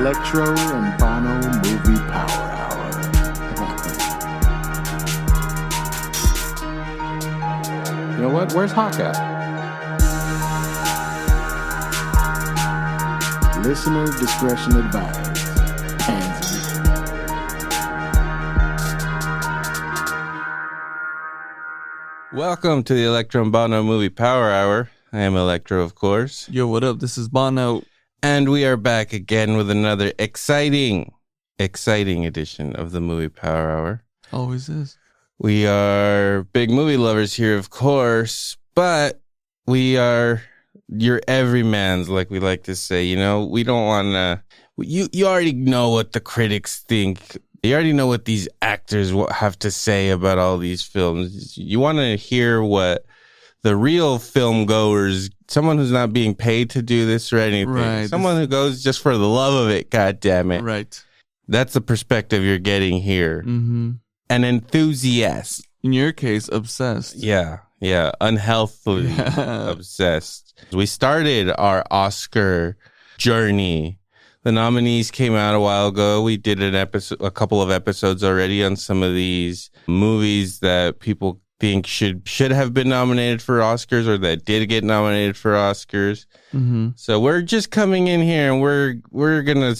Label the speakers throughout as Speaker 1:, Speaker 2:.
Speaker 1: Electro and Bono Movie Power Hour. You know what? Where's Hawk at? Listener discretion advised. Hands in.
Speaker 2: Welcome to the Electro and Bono Movie Power Hour. I am Electro, of course.
Speaker 3: Yo, what up? This is Bono.
Speaker 2: And we are back again with another exciting edition of the Movie Power Hour.
Speaker 3: Always is.
Speaker 2: We are big movie lovers here, of course, but we are your everymans, like we like to say. You know, we don't want to... You already know what the critics think. You already know what these actors have to say about all these films. You want to hear what the real film goers, someone who's not being paid to do this or anything,
Speaker 3: right,
Speaker 2: someone who goes just for the love of it, God damn it.
Speaker 3: Right.
Speaker 2: That's the perspective you're getting here.
Speaker 3: Mm-hmm.
Speaker 2: An enthusiast.
Speaker 3: In your case, obsessed.
Speaker 2: Yeah, unhealthily obsessed. We started our Oscar journey. The nominees came out a while ago. We did a couple of episodes already on some of these movies that people think should have been nominated for Oscars or that did get nominated for Oscars.
Speaker 3: Mm-hmm.
Speaker 2: So we're just coming in here and we're gonna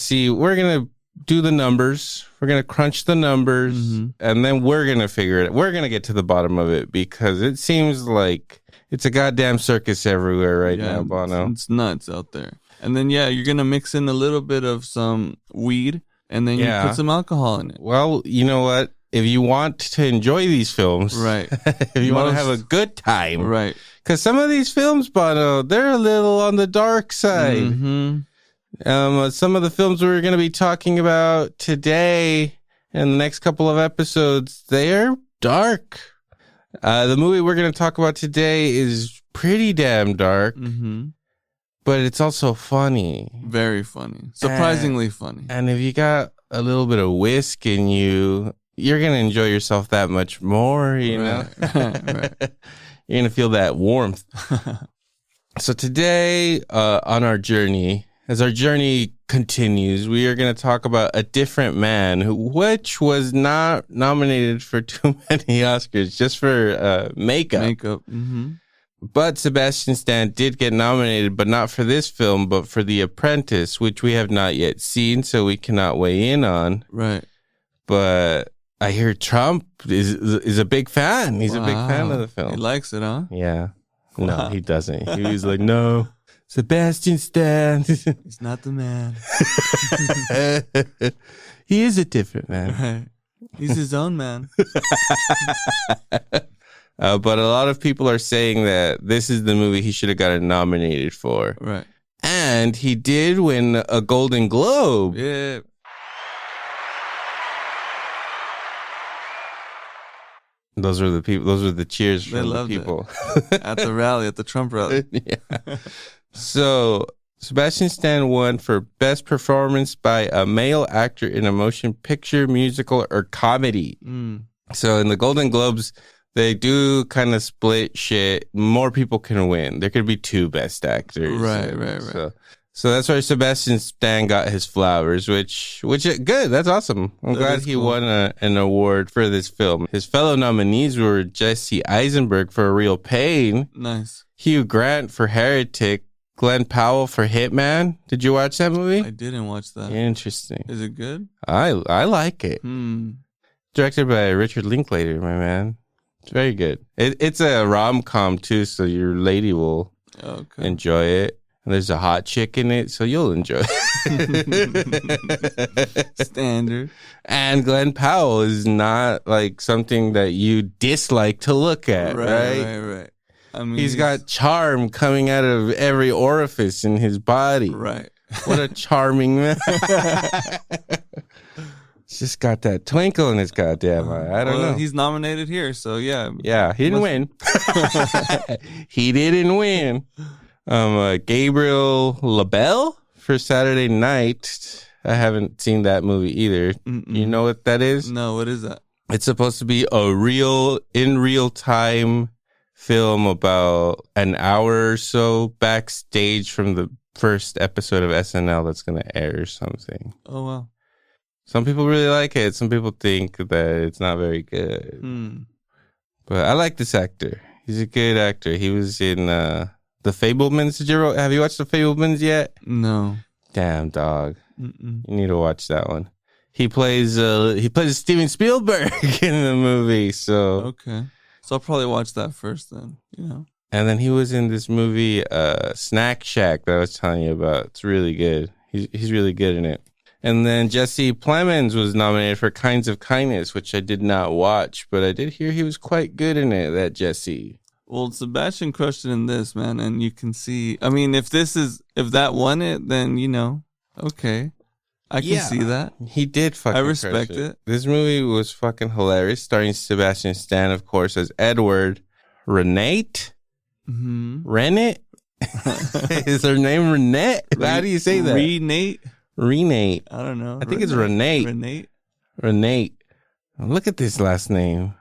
Speaker 2: do the numbers. We're gonna crunch the numbers, and then we're gonna figure it. We're gonna get to the bottom of it because it seems like it's a goddamn circus everywhere right now, Bono.
Speaker 3: It's nuts out there. And then you're gonna mix in a little bit of some weed, and then you put some alcohol in it.
Speaker 2: Well, you know what? If you want to enjoy these films,
Speaker 3: right?
Speaker 2: If you want to have a good time,
Speaker 3: right?
Speaker 2: Because some of these films, Bono, they're a little on the dark side.
Speaker 3: Mm-hmm.
Speaker 2: Some of the films we're going to be talking about today and the next couple of episodes, they are dark. The movie we're going to talk about today is pretty damn dark, but it's also funny.
Speaker 3: Very funny. Surprisingly funny.
Speaker 2: And if you got a little bit of whisk in you, you're going to enjoy yourself that much more, you know?
Speaker 3: Right.
Speaker 2: You're going to feel that warmth. So today, on our journey, as our journey continues, we are going to talk about A Different Man, which was not nominated for too many Oscars, just for makeup. But Sabastian Stan did get nominated, but not for this film, but for The Apprentice, which we have not yet seen, so we cannot weigh in on.
Speaker 3: Right.
Speaker 2: But I hear Trump is a big fan. He's a big fan of the film.
Speaker 3: He likes it, huh?
Speaker 2: Yeah. No, he doesn't. He was like, no, Sabastian Stan.
Speaker 3: He's not the man.
Speaker 2: He is a different man.
Speaker 3: Right. He's his own man.
Speaker 2: But a lot of people are saying that this is the movie he should have gotten nominated for.
Speaker 3: Right.
Speaker 2: And he did win a Golden Globe.
Speaker 3: Yeah.
Speaker 2: Those are the people. Those are the cheers from the people
Speaker 3: at the rally, at the Trump rally.
Speaker 2: Yeah. So Sabastian Stan won for Best Performance by a Male Actor in a Motion Picture, Musical, or Comedy. So in the Golden Globes, they do kind of split shit. More people can win. There could be two Best Actors.
Speaker 3: Right.
Speaker 2: So that's why Sabastian Stan got his flowers, which is good. That's awesome. I'm glad he won an award for this film. His fellow nominees were Jesse Eisenberg for A Real Pain.
Speaker 3: Nice.
Speaker 2: Hugh Grant for Heretic. Glenn Powell for Hitman. Did you watch that movie?
Speaker 3: I didn't watch that.
Speaker 2: Interesting.
Speaker 3: Is it good?
Speaker 2: I like it. Directed by Richard Linklater, my man. It's very good. It's a rom-com too, so your lady will enjoy it. And there's a hot chick in it, so you'll enjoy it.
Speaker 3: Standard.
Speaker 2: And Glenn Powell is not like something that you dislike to look at, right?
Speaker 3: Right. I mean,
Speaker 2: he's got charm coming out of every orifice in his body.
Speaker 3: Right.
Speaker 2: What a charming man. He's just got that twinkle in his goddamn eye. I don't know.
Speaker 3: He's nominated here, so yeah.
Speaker 2: Yeah, he didn't win. He didn't win. Gabriel LaBelle for Saturday Night. I haven't seen that movie either. You know what that is?
Speaker 3: No, what is that?
Speaker 2: It's supposed to be a real time film about an hour or so backstage from the first episode of SNL that's going to air or something.
Speaker 3: Oh, wow.
Speaker 2: Some people really like it. Some people think that it's not very good. But I like this actor. He's a good actor. He was in The Fabelmans. Have you watched The Fabelmans yet?
Speaker 3: No.
Speaker 2: Damn, dog. You need to watch that one. He plays Steven Spielberg in the movie. So
Speaker 3: okay. So I'll probably watch that first then,
Speaker 2: And then he was in this movie, Snack Shack, that I was telling you about. It's really good. He's really good in it. And then Jesse Plemons was nominated for Kinds of Kindness, which I did not watch, but I did hear he was quite good in it, that Jesse.
Speaker 3: Well, Sebastian crushed it in this, man, and you can see, I mean, if that won it, then, okay. I can see that.
Speaker 2: He did fucking
Speaker 3: I respect it.
Speaker 2: This movie was fucking hilarious, starring Sabastian Stan, of course, as Edward. Renate? Renate? Is her name Renate? How do you say that? Renate.
Speaker 3: I don't know.
Speaker 2: I think it's Renate. Renate. Look at this last name.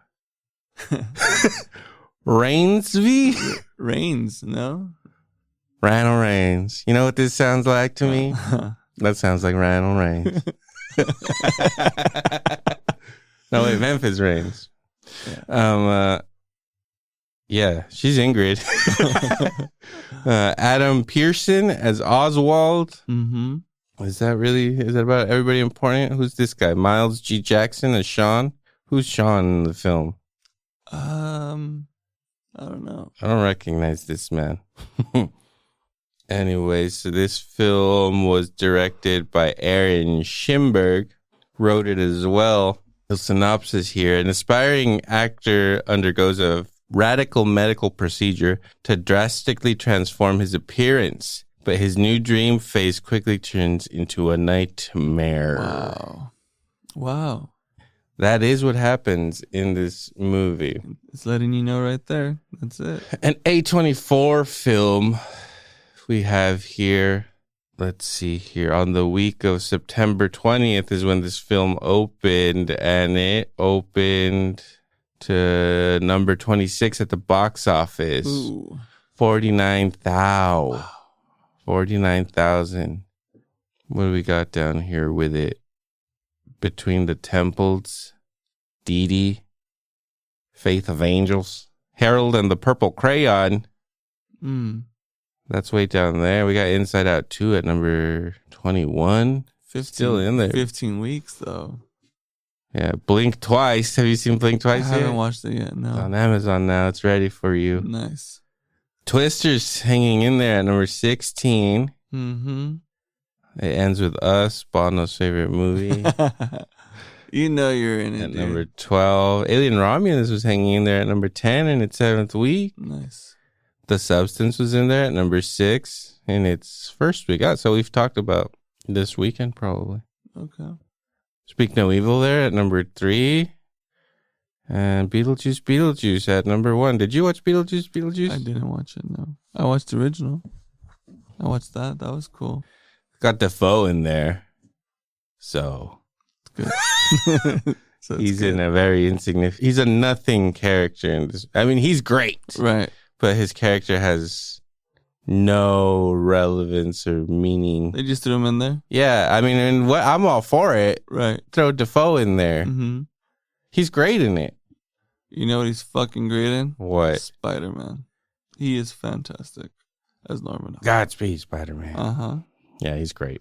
Speaker 2: Reinsve?
Speaker 3: Reigns, no?
Speaker 2: Randall Reigns. You know what this sounds like to me? That sounds like Randall Reigns. No, wait, Memphis Reigns. Yeah, she's Ingrid. Adam Pearson as Oswald. Is that about everybody important? Who's this guy? Miles G. Jackson as Sean? Who's Sean in the film?
Speaker 3: I don't know.
Speaker 2: I don't recognize this man. Anyway, so this film was directed by Aaron Schimberg, wrote it as well. The synopsis here: an aspiring actor undergoes a radical medical procedure to drastically transform his appearance, but his new dream face quickly turns into a nightmare.
Speaker 3: Wow.
Speaker 2: That is what happens in this movie.
Speaker 3: It's letting you know right there. That's it.
Speaker 2: An A24 film we have here. Let's see here. On the week of September 20th is when this film opened, and it opened to number 26 at the box office.
Speaker 3: Ooh.
Speaker 2: 49,000. Wow. 49,000. What do we got down here with it? Between the Temples, Dee Dee, Faith of Angels, Harold and the Purple Crayon. That's way down there. We got Inside Out 2 at number 21.
Speaker 3: 15,
Speaker 2: still in there.
Speaker 3: 15 weeks, though.
Speaker 2: Yeah, Blink Twice. Have you seen Blink Twice yet?
Speaker 3: I haven't watched it yet, no.
Speaker 2: It's on Amazon now. It's ready for you.
Speaker 3: Nice.
Speaker 2: Twister's hanging in there at number 16. It ends with Us, Bono's favorite movie.
Speaker 3: You know you're in it,
Speaker 2: at number 12. Alien Romulus was hanging in there at number 10 in its 7th week.
Speaker 3: Nice.
Speaker 2: The Substance was in there at number 6 in its first week. So we've talked about this weekend, probably.
Speaker 3: Okay.
Speaker 2: Speak No Evil there at number 3. And Beetlejuice at number 1. Did you watch Beetlejuice?
Speaker 3: I didn't watch it, no. I watched the original. I watched that. That was cool.
Speaker 2: Got Defoe in there. So.
Speaker 3: Good. So
Speaker 2: he's good. In a very insignificant. He's a nothing character in this. I mean, he's great.
Speaker 3: Right.
Speaker 2: But his character has no relevance or meaning.
Speaker 3: They just threw him in there?
Speaker 2: Yeah. I mean, and I'm all for it.
Speaker 3: Right.
Speaker 2: Throw Defoe in there. He's great in it.
Speaker 3: You know what he's fucking great in?
Speaker 2: What?
Speaker 3: Spider-Man. He is fantastic as Norman.
Speaker 2: Godspeed, Spider-Man. Yeah, he's great.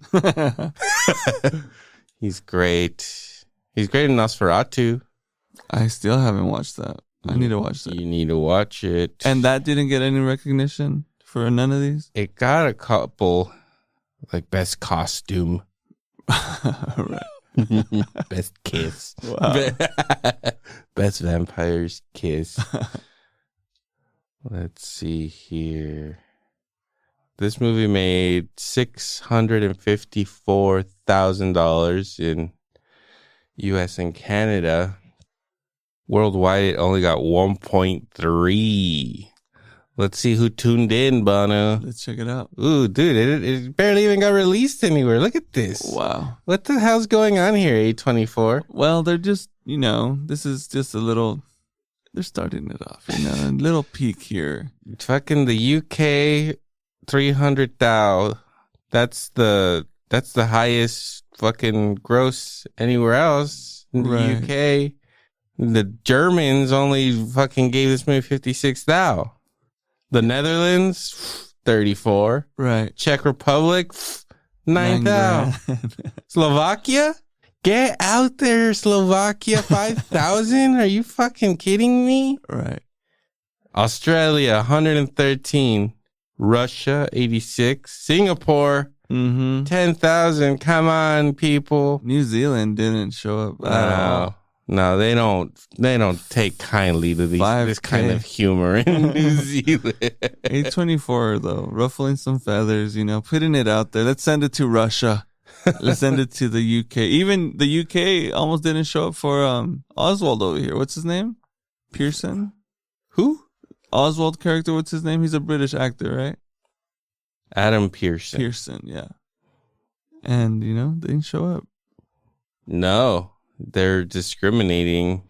Speaker 2: He's great. He's great in Nosferatu.
Speaker 3: I still haven't watched that. I need to watch that.
Speaker 2: You need to watch it.
Speaker 3: And that didn't get any recognition for none of these?
Speaker 2: It got a couple, like best costume.
Speaker 3: Right.
Speaker 2: Best kiss.
Speaker 3: Wow.
Speaker 2: Best vampire's kiss. Let's see here. This movie made $654,000 in U.S. and Canada. Worldwide, it only got 1.3. Let's see who tuned in, Bono.
Speaker 3: Let's check it out.
Speaker 2: Ooh, dude, it barely even got released anywhere. Look at this.
Speaker 3: Wow.
Speaker 2: What the hell's going on here, A24?
Speaker 3: Well, they're just, this is just a little, they're starting it off, a little peak here.
Speaker 2: Fucking the UK, 300,000. That's the highest fucking gross anywhere else in the
Speaker 3: Right.
Speaker 2: UK. The Germans only fucking gave this movie 56 thou. The Netherlands, 34.
Speaker 3: Right.
Speaker 2: Czech Republic, 9 thou. Slovakia? Get out there, Slovakia, 5,000? Are you fucking kidding me?
Speaker 3: Right.
Speaker 2: Australia, 113. Russia, 86. Singapore, 10,000. Come on, people.
Speaker 3: New Zealand didn't show up at all.
Speaker 2: No, they don't take kindly to this kind of humor in New Zealand.
Speaker 3: 824 though, ruffling some feathers, putting it out there. Let's send it to Russia. Let's send it to the UK. Even the UK almost didn't show up for Oswald over here. What's his name? Pearson?
Speaker 2: Who?
Speaker 3: Oswald character, what's his name? He's a British actor, right?
Speaker 2: Adam Pearson.
Speaker 3: Pearson, yeah. And, they didn't show up.
Speaker 2: No, they're discriminating.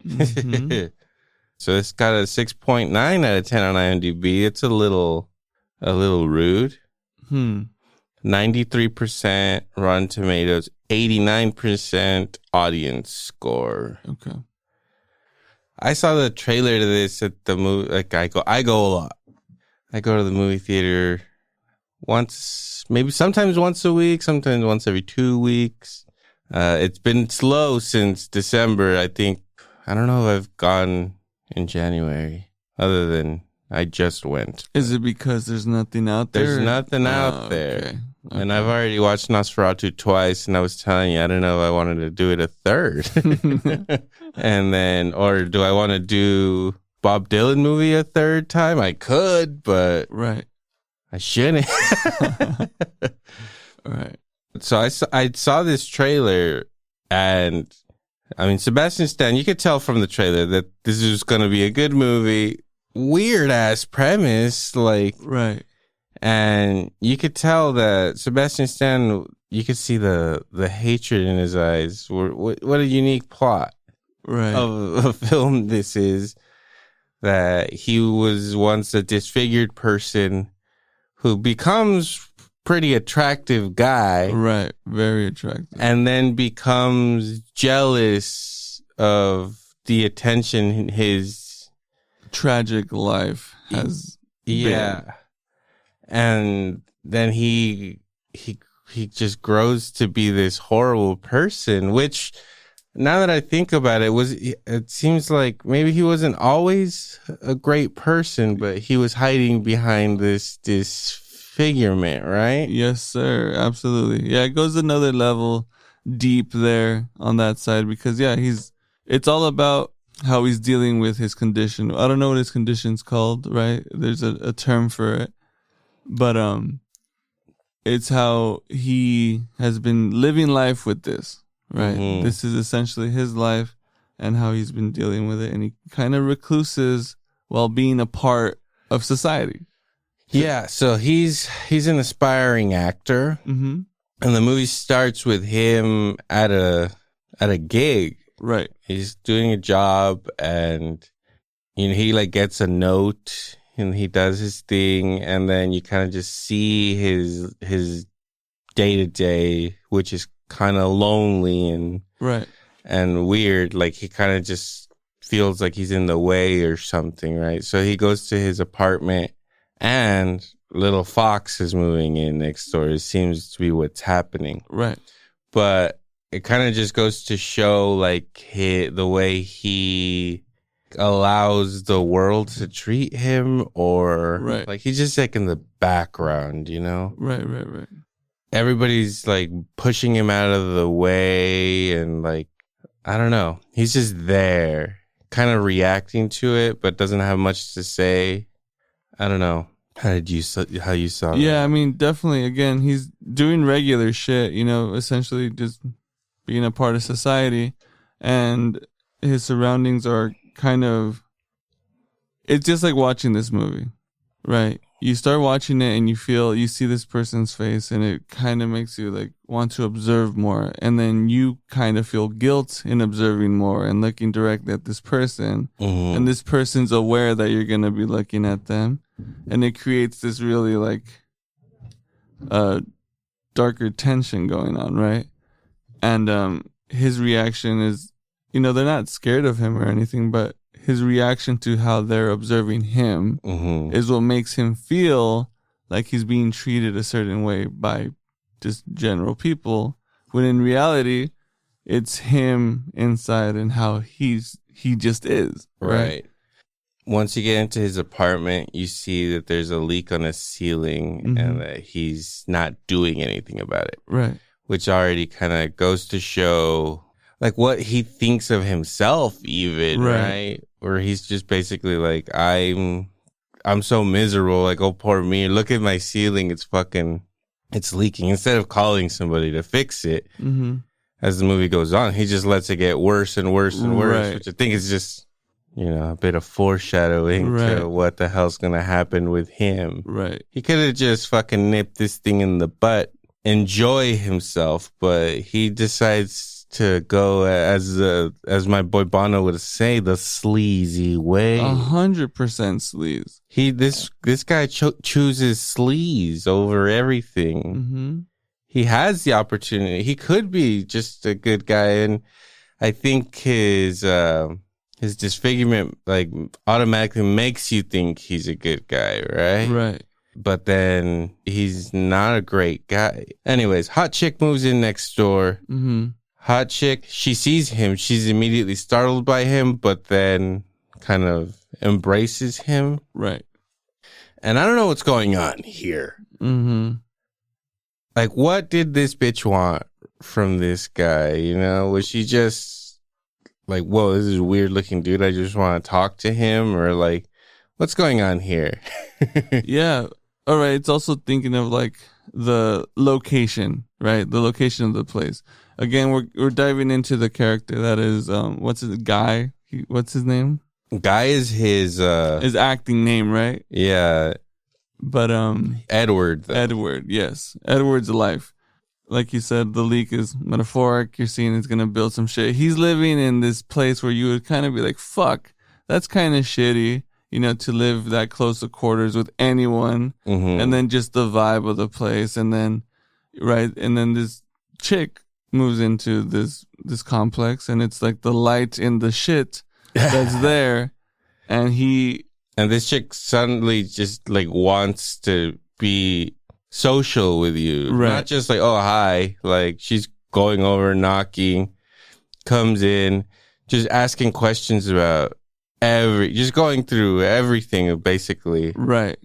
Speaker 2: So it's got a 6.9 out of 10 on IMDb. It's a little rude. 93% Rotten Tomatoes, 89% audience score.
Speaker 3: Okay.
Speaker 2: I saw the trailer to this at the movie. Like I go a lot. I go to the movie theater sometimes once a week, sometimes once every 2 weeks. It's been slow since December. I don't know if I've gone in January, other than I just went.
Speaker 3: Is it because there's nothing out there?
Speaker 2: There's nothing out there.
Speaker 3: Okay.
Speaker 2: And I've already watched Nosferatu twice, and I was telling you, I don't know if I wanted to do it a third. And then, or do I want to do Bob Dylan movie a third time? I could, but
Speaker 3: Right.
Speaker 2: I shouldn't.
Speaker 3: Right.
Speaker 2: So I saw this trailer, and I mean, Sabastian Stan, you could tell from the trailer that this is going to be a good movie. Weird ass premise, like,
Speaker 3: Right.
Speaker 2: and you could tell that Sabastian Stan, you could see the hatred in his eyes. What a unique plot
Speaker 3: Right.
Speaker 2: of a film this is, that he was once a disfigured person who becomes pretty attractive guy.
Speaker 3: Right. Very attractive.
Speaker 2: And then becomes jealous of the attention his
Speaker 3: tragic life has been.
Speaker 2: And then he just grows to be this horrible person, which, now that I think about it, it seems like maybe he wasn't always a great person, but he was hiding behind this disfigurement, right?
Speaker 3: Yes, sir. Absolutely. Yeah, it goes another level deep there on that side, because it's all about how he's dealing with his condition. I don't know what his condition's called, right? There's a term for it. But it's how he has been living life with this, right?
Speaker 2: Mm-hmm.
Speaker 3: This is essentially his life and how he's been dealing with it. And he kind of recluses while being a part of society.
Speaker 2: Yeah, so he's an aspiring actor.
Speaker 3: Mm-hmm.
Speaker 2: And the movie starts with him at a gig.
Speaker 3: Right.
Speaker 2: He's doing a job, and he like gets a note, and he does his thing, and then you kind of just see his day-to-day, which is kind of lonely and weird. Like, he kind of just feels like he's in the way or something, right? So he goes to his apartment, and little Fox is moving in next door. It seems to be what's happening.
Speaker 3: Right.
Speaker 2: But it kind of just goes to show, like, the way he allows the world to treat him, or
Speaker 3: Right.
Speaker 2: like he's just like in the background,
Speaker 3: Right.
Speaker 2: Everybody's like pushing him out of the way, and like, I don't know, he's just there kind of reacting to it, but doesn't have much to say. I don't know. How you saw that?
Speaker 3: Yeah, I mean, definitely, again, he's doing regular shit, essentially just being a part of society, and his surroundings are kind of, it's just like watching this movie, right? You start watching it and you see this person's face, and it kind of makes you like want to observe more, and then you kind of feel guilt in observing more and looking directly at this person,
Speaker 2: Mm-hmm.
Speaker 3: and this person's aware that you're going to be looking at them, and it creates this really like darker tension going on, right? And his reaction is, they're not scared of him or anything, but his reaction to how they're observing him is what makes him feel like he's being treated a certain way by just general people, when in reality, it's him inside and how he just is. Right.
Speaker 2: Once you get into his apartment, you see that there's a leak on his ceiling and that he's not doing anything about it.
Speaker 3: Right.
Speaker 2: Which already kind of goes to show like what he thinks of himself even, right? Where he's just basically like, I'm so miserable. Like, oh, poor me. Look at my ceiling. It's leaking. Instead of calling somebody to fix it, as the movie goes on, he just lets it get worse and worse and worse, which I think is just, a bit of foreshadowing to what the hell's going to happen with him.
Speaker 3: Right.
Speaker 2: He could have just fucking nipped this thing in the butt, enjoy himself, but he decides to go as my boy Bono would say, the sleazy way.
Speaker 3: 100% sleaze.
Speaker 2: This guy chooses sleaze over everything. He has the opportunity. He could be just a good guy, and I think his disfigurement like automatically makes you think he's a good guy, right?
Speaker 3: Right.
Speaker 2: But then he's not a great guy. Anyways, hot chick moves in next door. Hot chick, she sees him. She's immediately startled by him, but then kind of embraces him.
Speaker 3: Right.
Speaker 2: And I don't know what's going on here. Like, what did this bitch want from this guy? Was she just like, whoa, this is a weird looking dude, I just want to talk to him? Or like, what's going on here?
Speaker 3: Yeah. All right. It's also thinking of like the location, right? The location of the place. Again, we're diving into the character that is, what's his Guy? What's his name?
Speaker 2: Guy is his
Speaker 3: acting name, right?
Speaker 2: Yeah.
Speaker 3: But
Speaker 2: Edward. Though.
Speaker 3: Edward, yes. Edward's life. Like you said, the leak is metaphoric. You're seeing it's gonna build some shit. He's living in this place where you would kind of be like, fuck, that's kind of shitty, to live that close to quarters with anyone. And then just the vibe of the place. And then, and then this chick moves into this complex, and it's like the light in the shit that's there. And
Speaker 2: this chick suddenly just like wants to be social with you.
Speaker 3: Right.
Speaker 2: Not just like, oh, hi. Like, she's going over, knocking, comes in, just asking questions about just going through everything basically.
Speaker 3: Right.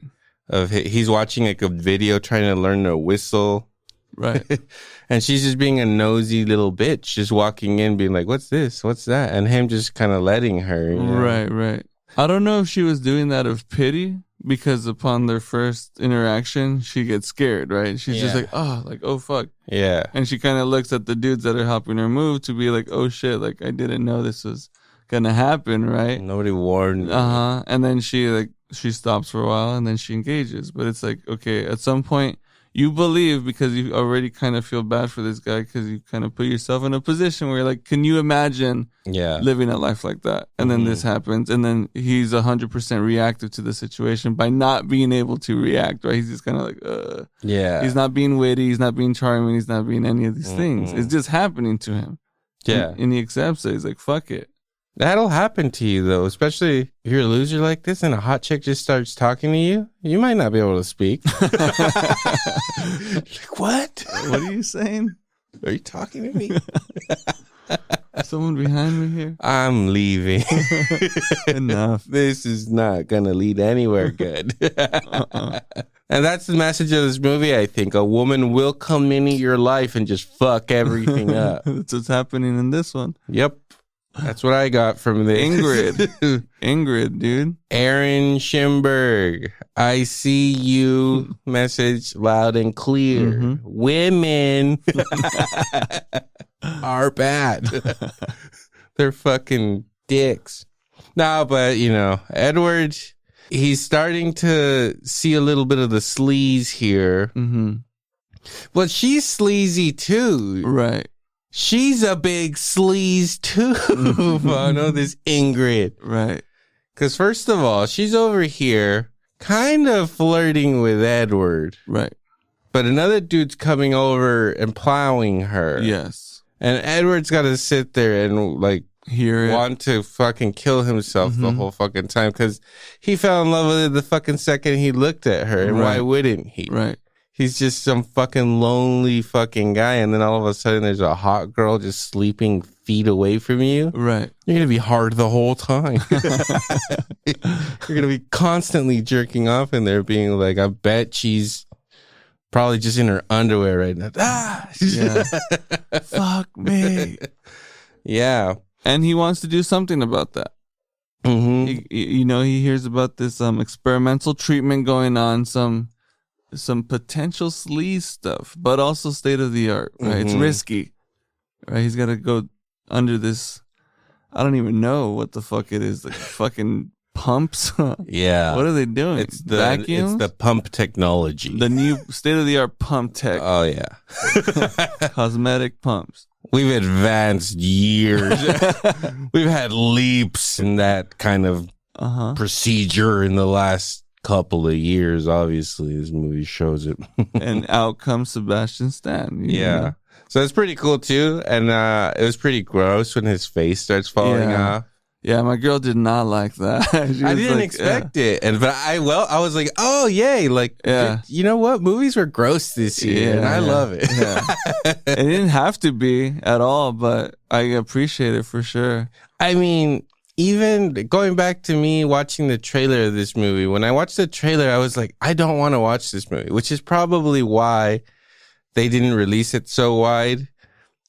Speaker 2: He's watching like a video trying to learn to whistle.
Speaker 3: Right.
Speaker 2: And she's just being a nosy little bitch, just walking in, being like, what's this? What's that? And him just kind of letting her.
Speaker 3: Right. I don't know if she was doing that of pity, because upon their first interaction, she gets scared, right? She's just like, oh, fuck.
Speaker 2: Yeah.
Speaker 3: And she kind of looks at the dudes that are helping her move to be like, oh, shit, like, I didn't know this was going to happen, right?
Speaker 2: Nobody warned me.
Speaker 3: And then she stops for a while, and then she engages. But it's like, okay, at some point, you believe, because you already kind of feel bad for this guy, because you kind of put yourself in a position where you're like, can you imagine living a life like that? And then this happens, and then he's 100% reactive to the situation by not being able to react, right? He's just kind of like, He's not being witty, he's not being charming, he's not being any of these things. It's just happening to him.
Speaker 2: Yeah.
Speaker 3: And he accepts it. He's like, fuck it.
Speaker 2: That'll happen to you, though, especially if you're a loser like this and a hot chick just starts talking to you. You might not be able to speak. Like, what?
Speaker 3: What are you saying?
Speaker 2: Are you talking to me?
Speaker 3: Someone behind me here?
Speaker 2: I'm leaving.
Speaker 3: Enough.
Speaker 2: This is not going to lead anywhere good. And that's the message of this movie, I think. A woman will come into your life and just fuck everything up.
Speaker 3: That's what's happening in this one.
Speaker 2: Yep. That's what I got from the
Speaker 3: Ingrid, dude.
Speaker 2: Aaron Schimberg. I see you. Message loud and clear. Women are bad. They're fucking dicks. No, but Edward, he's starting to see a little bit of the sleaze here. But she's sleazy too.
Speaker 3: Right.
Speaker 2: She's a big sleaze too. I know this Ingrid.
Speaker 3: Right.
Speaker 2: Because first of all, she's over here kind of flirting with Edward.
Speaker 3: Right.
Speaker 2: but another dude's coming over and plowing her.
Speaker 3: Yes.
Speaker 2: And Edward's got to sit there and like
Speaker 3: Hear it.
Speaker 2: want to fucking kill himself the whole fucking time because he fell in love with her the fucking second he looked at her. And why wouldn't he?
Speaker 3: Right.
Speaker 2: He's just some fucking lonely fucking guy. And then all of a sudden there's a hot girl just sleeping feet away from you.
Speaker 3: Right.
Speaker 2: You're going to be hard the whole time. You're going to be constantly jerking off in there being like, I bet she's probably just in her underwear right now. Ah!
Speaker 3: Yeah. Fuck me.
Speaker 2: Yeah.
Speaker 3: And he wants to do something about that.
Speaker 2: Mm-hmm.
Speaker 3: He hears about this experimental treatment going on, some potential sleaze stuff, but also state of the art, right? It's risky, right? He's got to go under this. I don't even know what the fuck it is. Like fucking pumps.
Speaker 2: Yeah.
Speaker 3: What are they doing?
Speaker 2: It's the
Speaker 3: vacuums?
Speaker 2: It's the pump technology.
Speaker 3: The new state of the art pump tech.
Speaker 2: Oh yeah.
Speaker 3: Cosmetic pumps.
Speaker 2: We've advanced years. We've had leaps in that kind of procedure in the last couple of years. Obviously, this movie shows it.
Speaker 3: And out comes Sabastian Stan.
Speaker 2: Yeah. So that's pretty cool too. And it was pretty gross when his face starts falling off.
Speaker 3: Yeah, my girl did not like that.
Speaker 2: I didn't expect it, but I was like, oh yay! Like, you know what? Movies were gross this year, and I love it.
Speaker 3: Yeah. It didn't have to be at all, but I appreciate it for sure.
Speaker 2: I mean, even going back to me watching the trailer of this movie, when I watched the trailer, I was like, I don't want to watch this movie, which is probably why they didn't release it so wide.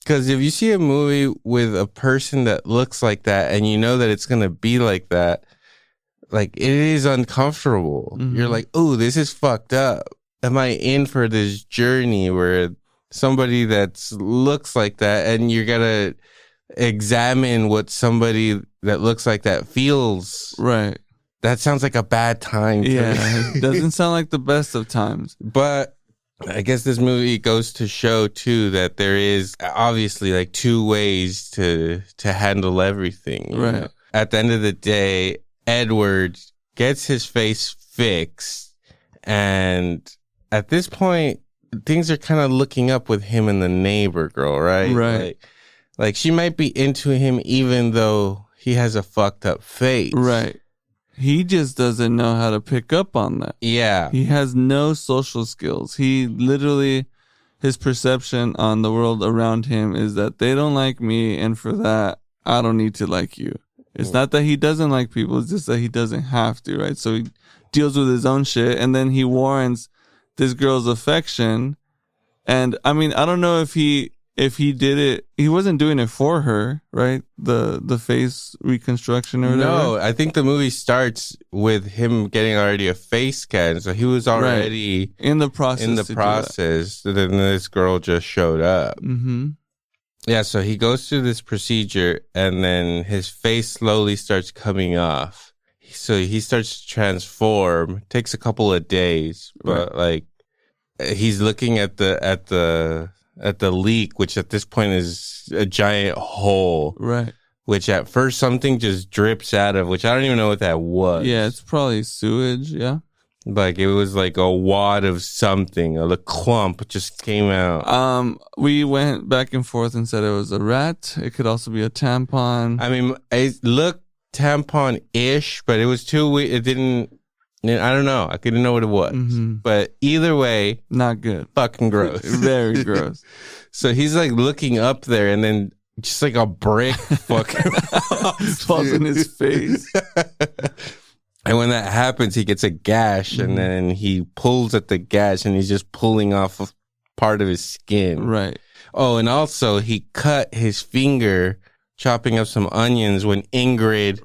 Speaker 2: Because if you see a movie with a person that looks like that and you know that it's going to be like that, like it is uncomfortable. You're like, oh, this is fucked up. Am I in for this journey where somebody that looks like that and you're going to examine what somebody that looks like that feels?
Speaker 3: Right.
Speaker 2: That sounds like a bad time.
Speaker 3: Yeah. It doesn't sound like the best of times.
Speaker 2: But I guess this movie goes to show too that there is obviously like two ways to handle everything.
Speaker 3: Right.
Speaker 2: Know? At the end of the day, Edward gets his face fixed, and at this point, things are kind of looking up with him and the neighbor girl, right?
Speaker 3: Right.
Speaker 2: Like she might be into him even though he has a fucked up face.
Speaker 3: Right. He just doesn't know how to pick up on that.
Speaker 2: Yeah.
Speaker 3: He has no social skills. He literally, his perception on the world around him is that they don't like me, and for that, I don't need to like you. It's not that he doesn't like people, it's just that he doesn't have to, right? So he deals with his own shit, and then he warrants this girl's affection. And I mean, I don't know if he did it, he wasn't doing it for her, right? The face reconstruction or whatever.
Speaker 2: No, I think the movie starts with him getting already a face scan. So he was already
Speaker 3: in the process.
Speaker 2: Then this girl just showed up.
Speaker 3: Mm-hmm.
Speaker 2: Yeah, so he goes through this procedure and then his face slowly starts coming off. So he starts to transform. It takes a couple of days, but like he's looking at the leak, which at this point is a giant hole.
Speaker 3: Right.
Speaker 2: Which at first something just drips out of, which I don't even know what that was.
Speaker 3: Yeah, it's probably sewage, yeah.
Speaker 2: Like it was like a wad of something, a clump just came out.
Speaker 3: We went back and forth and said it was a rat. It could also be a tampon.
Speaker 2: I mean, it looked tampon-ish, but it was too, it didn't, I don't know. I couldn't know what it was. Mm-hmm. But either way,
Speaker 3: not good.
Speaker 2: Fucking gross.
Speaker 3: Very gross.
Speaker 2: So he's like looking up there and then just like a brick fucking
Speaker 3: falls in his face.
Speaker 2: And when that happens, he gets a gash and then he pulls at the gash and he's just pulling off a part of his skin.
Speaker 3: Right.
Speaker 2: Oh, and also he cut his finger chopping up some onions when Ingrid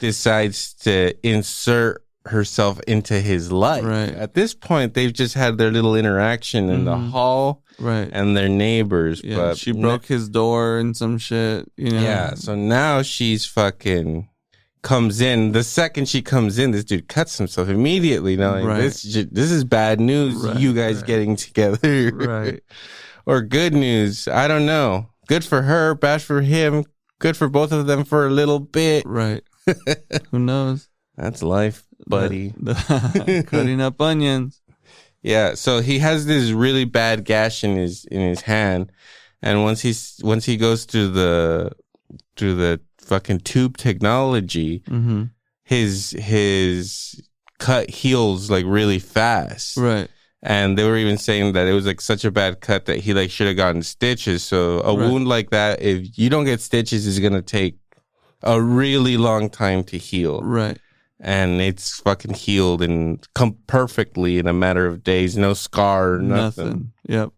Speaker 2: decides to insert herself into his life.
Speaker 3: Right.
Speaker 2: At this point, they've just had their little interaction in the hall, and their neighbors.
Speaker 3: Yeah,
Speaker 2: but
Speaker 3: she broke his door and some shit. You know.
Speaker 2: Yeah. So now she's fucking comes in. The second she comes in, this dude cuts himself immediately. Knowing this is bad news. You guys getting together,
Speaker 3: right?
Speaker 2: Or good news? I don't know. Good for her, bad for him. Good for both of them for a little bit.
Speaker 3: Right. Who knows?
Speaker 2: That's life, buddy.
Speaker 3: Cutting up onions.
Speaker 2: Yeah, so he has this really bad gash in his hand, and once he goes through the fucking tube technology,
Speaker 3: Mm-hmm.
Speaker 2: his cut heals like really fast.
Speaker 3: Right.
Speaker 2: And they were even saying that it was like such a bad cut that he like should have gotten stitches. So a wound like that, if you don't get stitches, is gonna take a really long time to heal.
Speaker 3: Right.
Speaker 2: And it's fucking healed and come perfectly in a matter of days. No scar or nothing.
Speaker 3: Yep.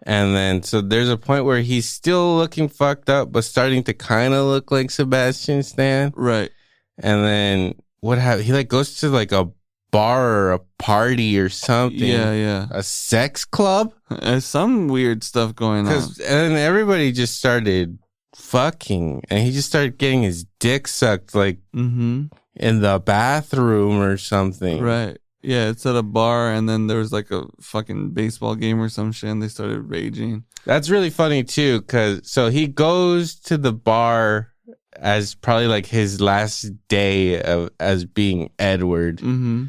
Speaker 2: And then, so there's a point where he's still looking fucked up, but starting to kind of look like Sabastian Stan.
Speaker 3: Right.
Speaker 2: And then what happened? He like goes to like a bar or a party or something.
Speaker 3: Yeah.
Speaker 2: A sex club?
Speaker 3: There's some weird stuff going on.
Speaker 2: And everybody just started fucking, and he just started getting his dick sucked like
Speaker 3: Mm-hmm.
Speaker 2: in the bathroom or something.
Speaker 3: Right. Yeah, it's at a bar, and then there was like a fucking baseball game or some shit, and they started raging.
Speaker 2: That's really funny too, because so he goes to the bar as probably like his last day as being Edward,
Speaker 3: Mm-hmm.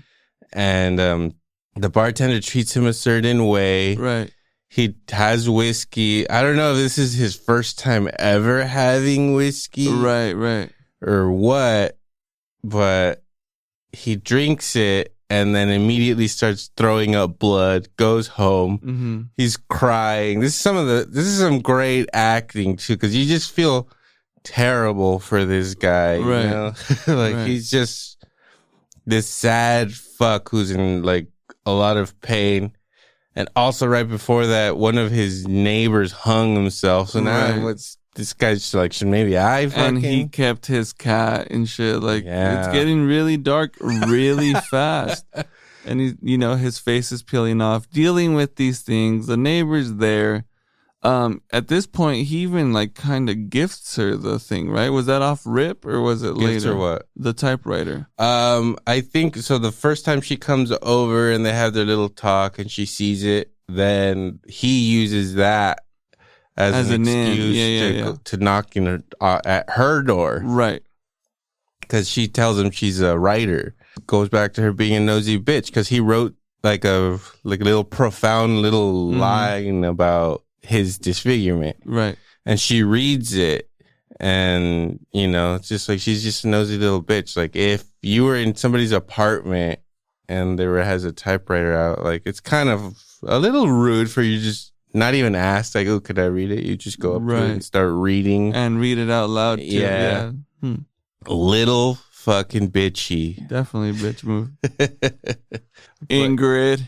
Speaker 2: and the bartender treats him a certain way.
Speaker 3: Right.
Speaker 2: He has whiskey. I don't know if this is his first time ever having whiskey,
Speaker 3: Right.
Speaker 2: or what, but he drinks it and then immediately starts throwing up blood, goes home.
Speaker 3: Mm-hmm.
Speaker 2: He's crying. This is some great acting too, because you just feel terrible for this guy.
Speaker 3: Right.
Speaker 2: You know? Like
Speaker 3: Right.
Speaker 2: he's just this sad fuck who's in like a lot of pain. And also right before that, one of his neighbors hung himself. So now
Speaker 3: Right.
Speaker 2: what's this guy's just like, should maybe I fucking...
Speaker 3: And he kept his cat and shit. Like,
Speaker 2: Yeah.
Speaker 3: it's getting really dark really fast. And he, his face is peeling off, dealing with these things. The neighbor's there. At this point, he even like kind of gifts her the thing, right? Was that off rip or was it
Speaker 2: Gifts
Speaker 3: later?
Speaker 2: or what?
Speaker 3: The typewriter.
Speaker 2: I think so. The first time she comes over and they have their little talk and she sees it, then he uses that as an excuse to knock at her door.
Speaker 3: Right.
Speaker 2: Because she tells him she's a writer. Goes back to her being a nosy bitch because he wrote like a little profound little line about his disfigurement.
Speaker 3: Right.
Speaker 2: And she reads it. And, it's just like, she's just a nosy little bitch. Like, if you were in somebody's apartment and there has a typewriter out, like, it's kind of a little rude for you to just not even ask, like, oh, could I read it? You just go up to it and start reading.
Speaker 3: And read it out loud, too.
Speaker 2: Yeah. Little fucking bitchy.
Speaker 3: Definitely a bitch move. Ingrid.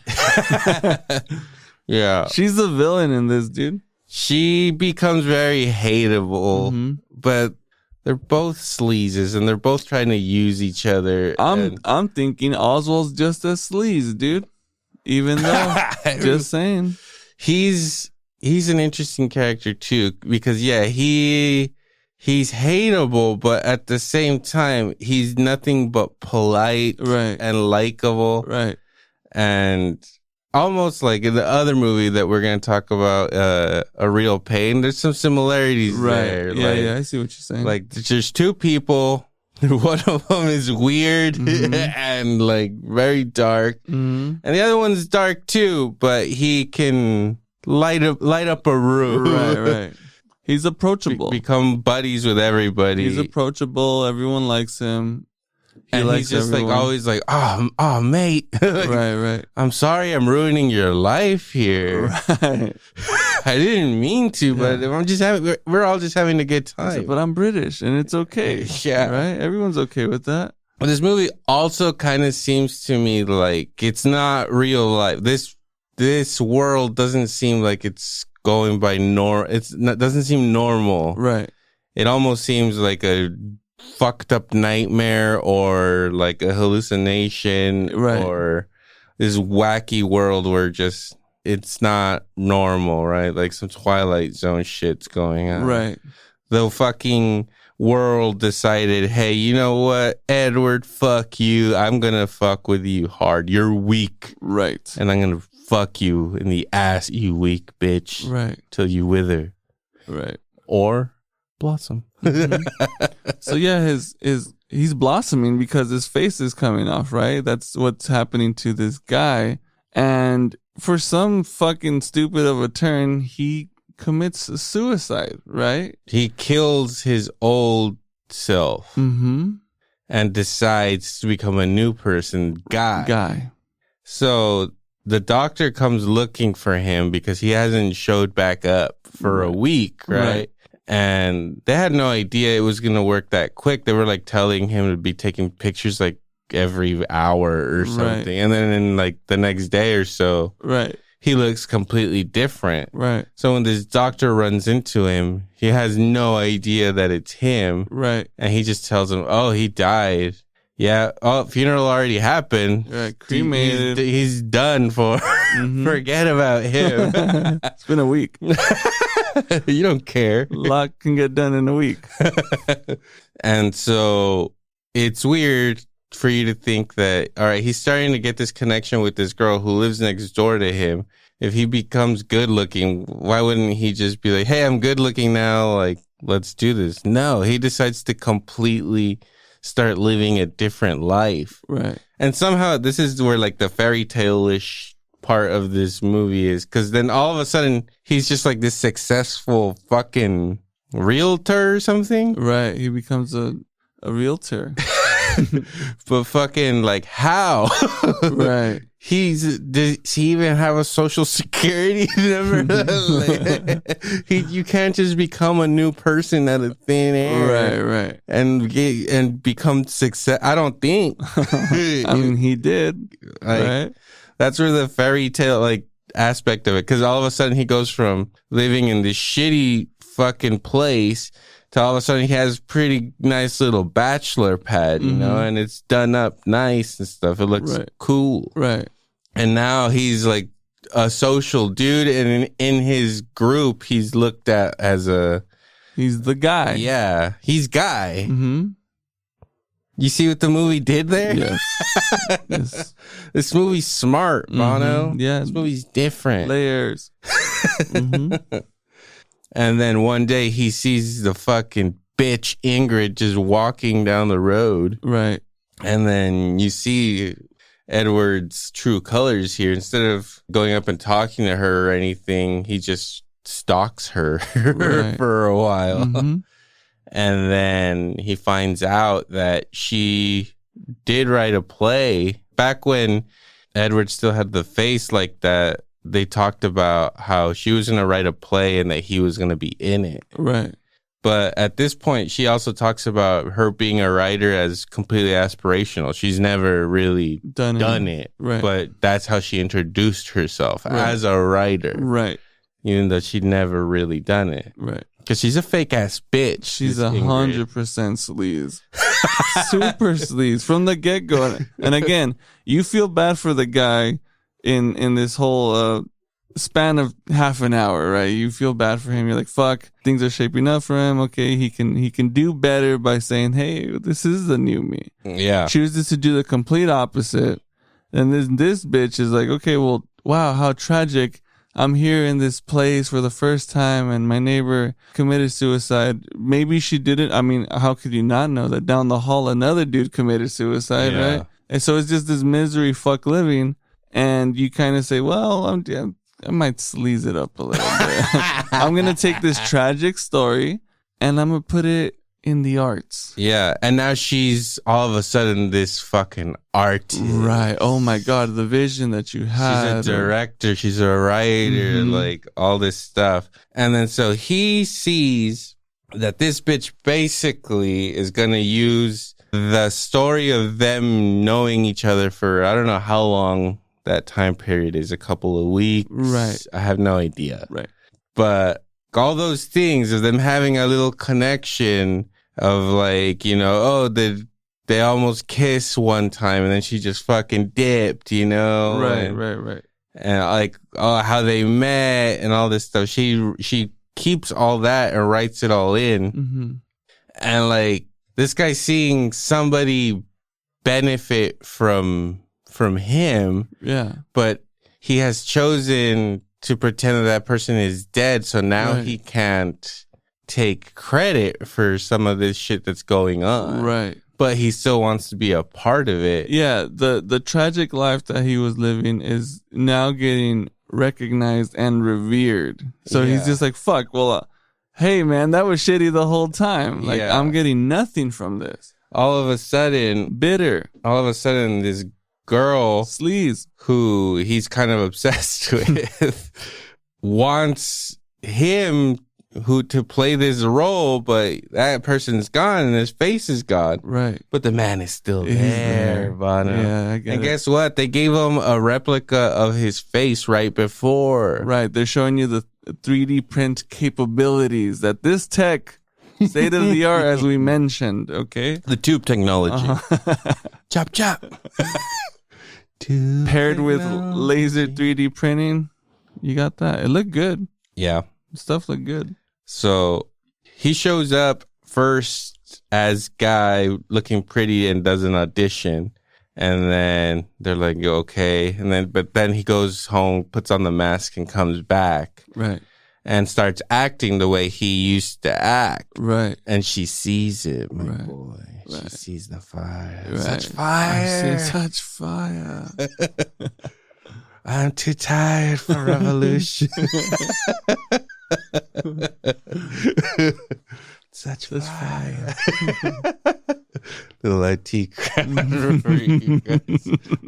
Speaker 2: Yeah.
Speaker 3: She's the villain in this, dude.
Speaker 2: She becomes very hateable, but they're both sleazes and they're both trying to use each other.
Speaker 3: I'm thinking Oswald's just a sleaze, dude. Even though, just saying.
Speaker 2: He's an interesting character too, because he's hateable, but at the same time, he's nothing but polite and likable.
Speaker 3: Right.
Speaker 2: And almost like in the other movie that we're going to talk about, A Real Pain, there's some similarities there.
Speaker 3: Yeah, I see what you're saying.
Speaker 2: Like, there's two people. One of them is weird and like very dark. And the other one's dark too, but he can light up a room.
Speaker 3: Right. He's approachable.
Speaker 2: Become buddies with everybody.
Speaker 3: He's approachable. Everyone likes him.
Speaker 2: He's just everyone. Like always like, oh, mate. Like,
Speaker 3: right.
Speaker 2: I'm sorry I'm ruining your life here.
Speaker 3: Right.
Speaker 2: I didn't mean to, but we're all just having a good time.
Speaker 3: But I'm British and it's okay.
Speaker 2: Yeah.
Speaker 3: Right? Everyone's okay with that.
Speaker 2: But this movie also kind of seems to me like it's not real life. This world doesn't seem like it's going by doesn't seem normal.
Speaker 3: Right.
Speaker 2: It almost seems like a fucked up nightmare or like a hallucination or this wacky world where just it's not normal, right? Like some Twilight Zone shit's going on.
Speaker 3: Right.
Speaker 2: The fucking world decided, hey, you know what, Edward, fuck you. I'm gonna fuck with you hard. You're weak.
Speaker 3: Right.
Speaker 2: And I'm gonna fuck you in the ass, you weak bitch.
Speaker 3: Right.
Speaker 2: Till you wither.
Speaker 3: Right.
Speaker 2: Or blossom.
Speaker 3: So yeah, he's blossoming because his face is coming off, right? That's what's happening to this guy. And for some fucking stupid of a turn, he commits suicide, right?
Speaker 2: He kills his old self and decides to become a new person, Guy. So the doctor comes looking for him because he hasn't showed back up for a week, right? And they had no idea it was going to work that quick. They were like telling him to be taking pictures like every hour or something. And then in like the next day or so, he looks completely different.
Speaker 3: Right.
Speaker 2: So when this doctor runs into him, he has no idea that it's him.
Speaker 3: Right.
Speaker 2: And he just tells him, oh, he died. Yeah. Oh, funeral already happened.
Speaker 3: Right. Cremated.
Speaker 2: He's done for. Forget about him.
Speaker 3: It's been a week.
Speaker 2: You don't care.
Speaker 3: A lot can get done in a week.
Speaker 2: And so it's weird for you to think that, all right, he's starting to get this connection with this girl who lives next door to him. If he becomes good looking, why wouldn't he just be like, hey, I'm good looking now. Like, let's do this. No, he decides to completely start living a different life.
Speaker 3: Right.
Speaker 2: And somehow this is where like the fairy tale-ish part of this movie is, because then all of a sudden he's just like this successful fucking realtor or something.
Speaker 3: Right. He becomes a realtor.
Speaker 2: But fucking like how?
Speaker 3: Right.
Speaker 2: Does he even have a social security number? You can't just become a new person out of thin air.
Speaker 3: Right.
Speaker 2: And become success. I don't think.
Speaker 3: I mean, he did. Right.
Speaker 2: That's where the fairy tale like aspect of it, because all of a sudden he goes from living in this shitty fucking place to all of a sudden he has pretty nice little bachelor pad, you know, and it's done up nice and stuff. It looks cool.
Speaker 3: Right.
Speaker 2: And now he's like a social dude, and in his group, he's looked at as
Speaker 3: he's the guy.
Speaker 2: Yeah, he's Guy.
Speaker 3: Mm-hmm.
Speaker 2: You see what the movie did there?
Speaker 3: Yes.
Speaker 2: This movie's smart, Bono.
Speaker 3: Yeah.
Speaker 2: This movie's different.
Speaker 3: Layers.
Speaker 2: And then one day he sees the fucking bitch Ingrid just walking down the road.
Speaker 3: Right.
Speaker 2: And then you see Edward's true colors here. Instead of going up and talking to her or anything, he just stalks her for a while. And then he finds out that she did write a play. Back when Edward still had the face like that, they talked about how she was going to write a play and that he was going to be in it.
Speaker 3: Right.
Speaker 2: But at this point, she also talks about her being a writer as completely aspirational. She's never really done it.
Speaker 3: Right.
Speaker 2: But that's how she introduced herself as a writer.
Speaker 3: Right.
Speaker 2: Even though she'd never really done it.
Speaker 3: Right.
Speaker 2: Because she's a fake ass bitch.
Speaker 3: She's 100% sleaze. Super sleaze from the get go. And again, you feel bad for the guy in this whole span of half an hour, right? You feel bad for him. You're like, fuck, things are shaping up for him. Okay, he can do better by saying, hey, this is the new me.
Speaker 2: Yeah.
Speaker 3: Chooses to do the complete opposite. And this bitch is like, okay, well, wow, how tragic. I'm here in this place for the first time and my neighbor committed suicide. Maybe she didn't. I mean, how could you not know that down the hall another dude committed suicide, right? And so it's just this misery fuck living. And you kind of say, well, I might sleaze it up a little bit. I'm going to take this tragic story and I'm going to put it in the arts.
Speaker 2: Yeah. And now she's all of a sudden this fucking artist.
Speaker 3: Right. Oh my God. The vision that you had.
Speaker 2: She's a director. She's a writer, like all this stuff. And then so he sees that this bitch basically is going to use the story of them knowing each other for, I don't know how long that time period is, a couple of weeks.
Speaker 3: Right.
Speaker 2: I have no idea.
Speaker 3: Right.
Speaker 2: But all those things of them having a little connection of like, you know, oh, they almost kissed one time and then she just fucking dipped, you know?
Speaker 3: Right.
Speaker 2: And like, oh, how they met and all this stuff. She keeps all that and writes it all in. And like, this guy seeing somebody benefit from him, but he has chosen to pretend that person is dead, so now he can't take credit for some of this shit that's going on.
Speaker 3: Right.
Speaker 2: but he still wants to be a part of it.
Speaker 3: Yeah, the tragic life that he was living is now getting recognized and revered. So he's just like, fuck, well, hey, man, that was shitty the whole time. Like, I'm getting nothing from this.
Speaker 2: All of a sudden,
Speaker 3: Bitter.
Speaker 2: All of a sudden, this girl,
Speaker 3: Sleaze,
Speaker 2: who he's kind of obsessed with, wants him to play this role, but that person's gone and his face is gone.
Speaker 3: Right.
Speaker 2: But the man is still there, Bono.
Speaker 3: Yeah, I get
Speaker 2: and
Speaker 3: it.
Speaker 2: guess what? They gave him a replica of his face right before.
Speaker 3: Right. They're showing you the 3D print capabilities that this tech, state of the art, as we mentioned, okay?
Speaker 2: The tube technology. Chop, chop.
Speaker 3: Paired with laser 3D printing, you got that. It looked good.
Speaker 2: Yeah.
Speaker 3: Stuff looked good.
Speaker 2: So he shows up first as Guy, looking pretty, and does an audition. And then they're like, okay. But then he goes home, puts on the mask, and comes back.
Speaker 3: Right.
Speaker 2: And starts acting the way he used to act.
Speaker 3: Right.
Speaker 2: And she sees it, my boy. She sees the fire. Such fire.
Speaker 3: I see such fire.
Speaker 2: I'm too tired for revolution. Such fire. Little IT crowd.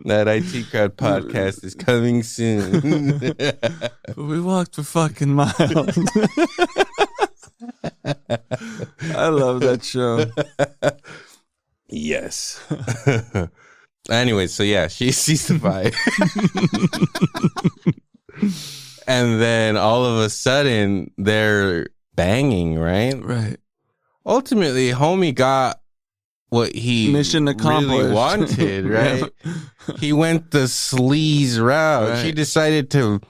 Speaker 2: That IT crowd podcast is coming soon.
Speaker 3: We walked for fucking miles. I love that show.
Speaker 2: Yes. Anyway, so yeah, she sees the fire. And then all of a sudden, they're banging, right?
Speaker 3: Right.
Speaker 2: Ultimately, homie got what he
Speaker 3: Mission accomplished.
Speaker 2: really wanted, right? He went the sleaze route.
Speaker 3: Right.
Speaker 2: She decided to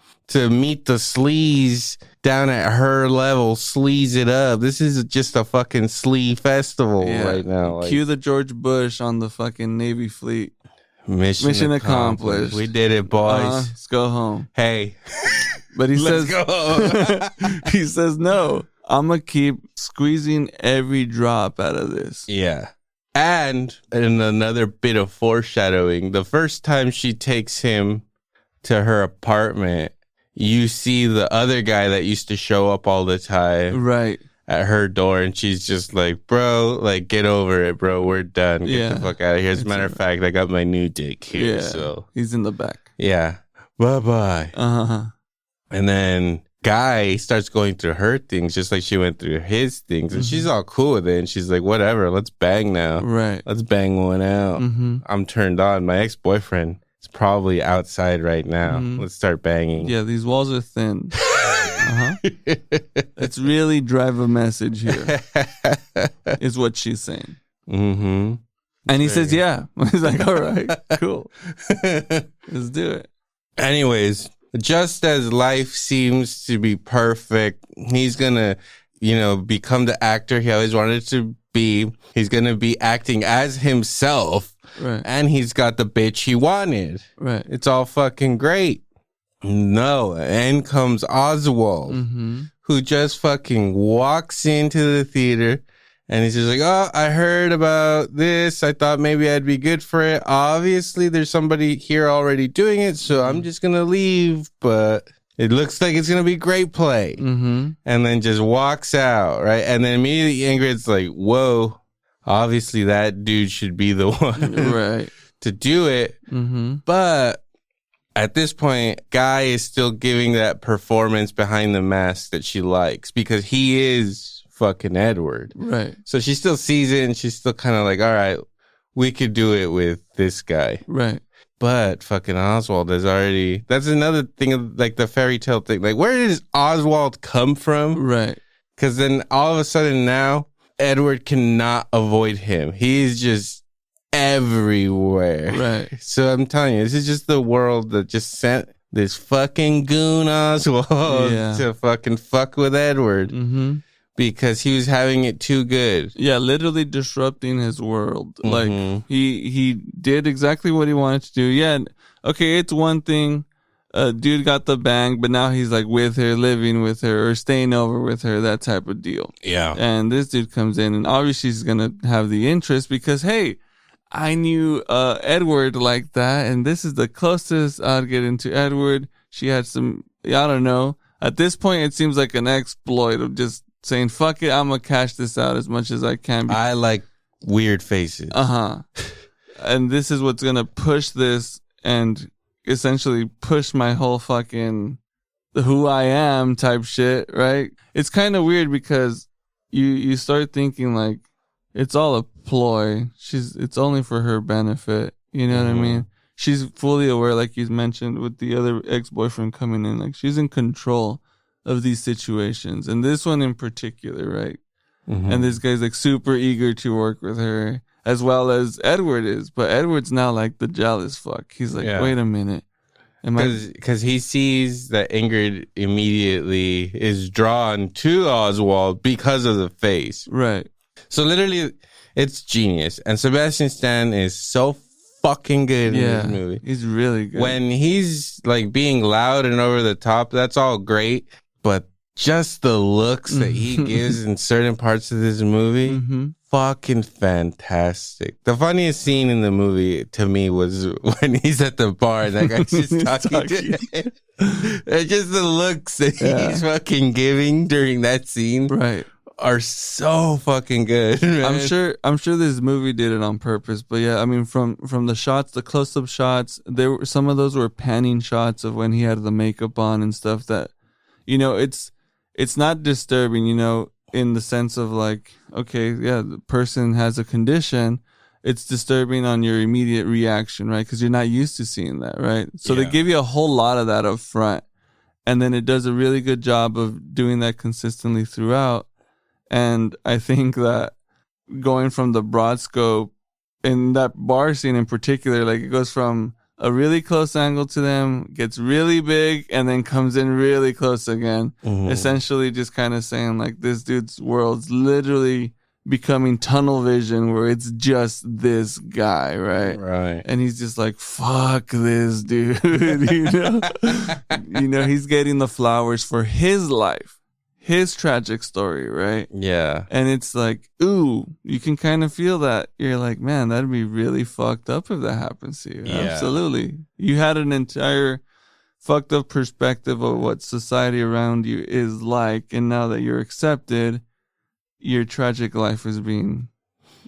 Speaker 2: meet the sleaze down at her level, sleaze it up. This is just a fucking sleaze festival right now.
Speaker 3: Cue the George Bush on the fucking Navy fleet.
Speaker 2: Mission accomplished. We did it, boys.
Speaker 3: Let's go home.
Speaker 2: Hey.
Speaker 3: But he
Speaker 2: Let's
Speaker 3: says,
Speaker 2: go.
Speaker 3: he says, no, I'm going to keep squeezing every drop out of this.
Speaker 2: Yeah. And in another bit of foreshadowing, the first time she takes him to her apartment, you see the other guy that used to show up all the time.
Speaker 3: Right.
Speaker 2: At her door, and she's just like, bro, like, get over it, bro. We're done. Get the fuck out of here. As a matter of fact, I got my new dick here. So
Speaker 3: he's in the back.
Speaker 2: Yeah. Bye-bye.
Speaker 3: Uh-huh.
Speaker 2: And then Guy starts going through her things just like she went through his things. And she's all cool with it. And she's like, whatever, let's bang now.
Speaker 3: Right.
Speaker 2: Let's bang one out. I'm turned on. My ex-boyfriend is probably outside right now. Let's start banging.
Speaker 3: Yeah, these walls are thin. Let's really drive a message here, is what she's saying. And he says, yeah. He's like, all right, cool. Let's do it.
Speaker 2: Anyways, just as life seems to be perfect, he's going to, become the actor he always wanted to be. He's going to be acting as himself.
Speaker 3: Right.
Speaker 2: And he's got the bitch he wanted.
Speaker 3: Right.
Speaker 2: It's all fucking great. No. And comes Oswald, who just fucking walks into the theater. And he's just like, oh, I heard about this. I thought maybe I'd be good for it. Obviously, there's somebody here already doing it, so I'm just going to leave. But it looks like it's going to be great play. And then just walks out, right? And then immediately Ingrid's like, whoa, obviously that dude should be the one
Speaker 3: right.
Speaker 2: to do it. But at this point, Guy is still giving that performance behind the mask that she likes because he is fucking Edward.
Speaker 3: Right.
Speaker 2: So she still sees it and she's still kind of like, all right, we could do it with this guy.
Speaker 3: Right.
Speaker 2: But fucking Oswald is already, that's another thing of like the fairy tale thing. Like, where does Oswald come from?
Speaker 3: Right.
Speaker 2: Because then all of a sudden now, Edward cannot avoid him. He's just everywhere.
Speaker 3: Right.
Speaker 2: So I'm telling you, this is just the world that just sent this fucking goon Oswald to fucking fuck with Edward. Because he was having it too good.
Speaker 3: Yeah, literally disrupting his world. Like, he did exactly what he wanted to do. Yeah, okay, it's one thing dude got the bang, but now he's like with her, living with her, or staying over with her, that type of deal.
Speaker 2: Yeah.
Speaker 3: And this dude comes in, and obviously she's gonna have the interest because, hey, I knew Edward like that, and this is the closest I'd get into Edward. She had some, I don't know. At this point, it seems like an exploit of just saying, fuck it, I'm gonna cash this out as much as I can.
Speaker 2: I like weird faces.
Speaker 3: And this is what's gonna push this and essentially push my whole fucking who I am type shit, right? It's kind of weird because you start thinking like it's all a ploy. It's only for her benefit. You know what I mean? She's fully aware, like you mentioned, with the other ex-boyfriend coming in. Like, she's in control of these situations. And this one in particular, right? And this guy's, like, super eager to work with her, as well as Edward is. But Edward's now, like, the jealous fuck. He's like, wait a minute.
Speaker 2: Because he sees that Ingrid immediately is drawn to Oswald because of the face.
Speaker 3: Right.
Speaker 2: So, literally, it's genius. And Sabastian Stan is so fucking good in this movie.
Speaker 3: He's really good.
Speaker 2: When he's like being loud and over the top, that's all great, but just the looks that he gives in certain parts of this movie, fucking fantastic. The funniest scene in the movie to me was when he's at the bar and that guy's just talking to him. And just the looks that he's fucking giving during that scene.
Speaker 3: Right.
Speaker 2: Are so fucking good, man.
Speaker 3: I'm sure this movie did it on purpose, but yeah, I mean, from the shots, the close-up shots, some of those were panning shots of when he had the makeup on and stuff that, you know, it's not disturbing, you know, in the sense of like, okay, yeah, the person has a condition. It's disturbing on your immediate reaction, right? Because you're not used to seeing that, right? So they give you a whole lot of that up front, and then it does a really good job of doing that consistently throughout. And I think that going from the broad scope in that bar scene in particular, like it goes from a really close angle to them, gets really big, and then comes in really close again. Essentially just kind of saying like this dude's world's literally becoming tunnel vision where it's just this guy, right?
Speaker 2: Right.
Speaker 3: And he's just like, fuck this dude. You know, he's getting the flowers for his life. His tragic story, right?
Speaker 2: Yeah.
Speaker 3: And it's like, ooh, you can kind of feel that. You're like, man, that'd be really fucked up if that happens to you.
Speaker 2: Yeah.
Speaker 3: Absolutely. You had an entire fucked up perspective of what society around you is like. And now that you're accepted, your tragic life is being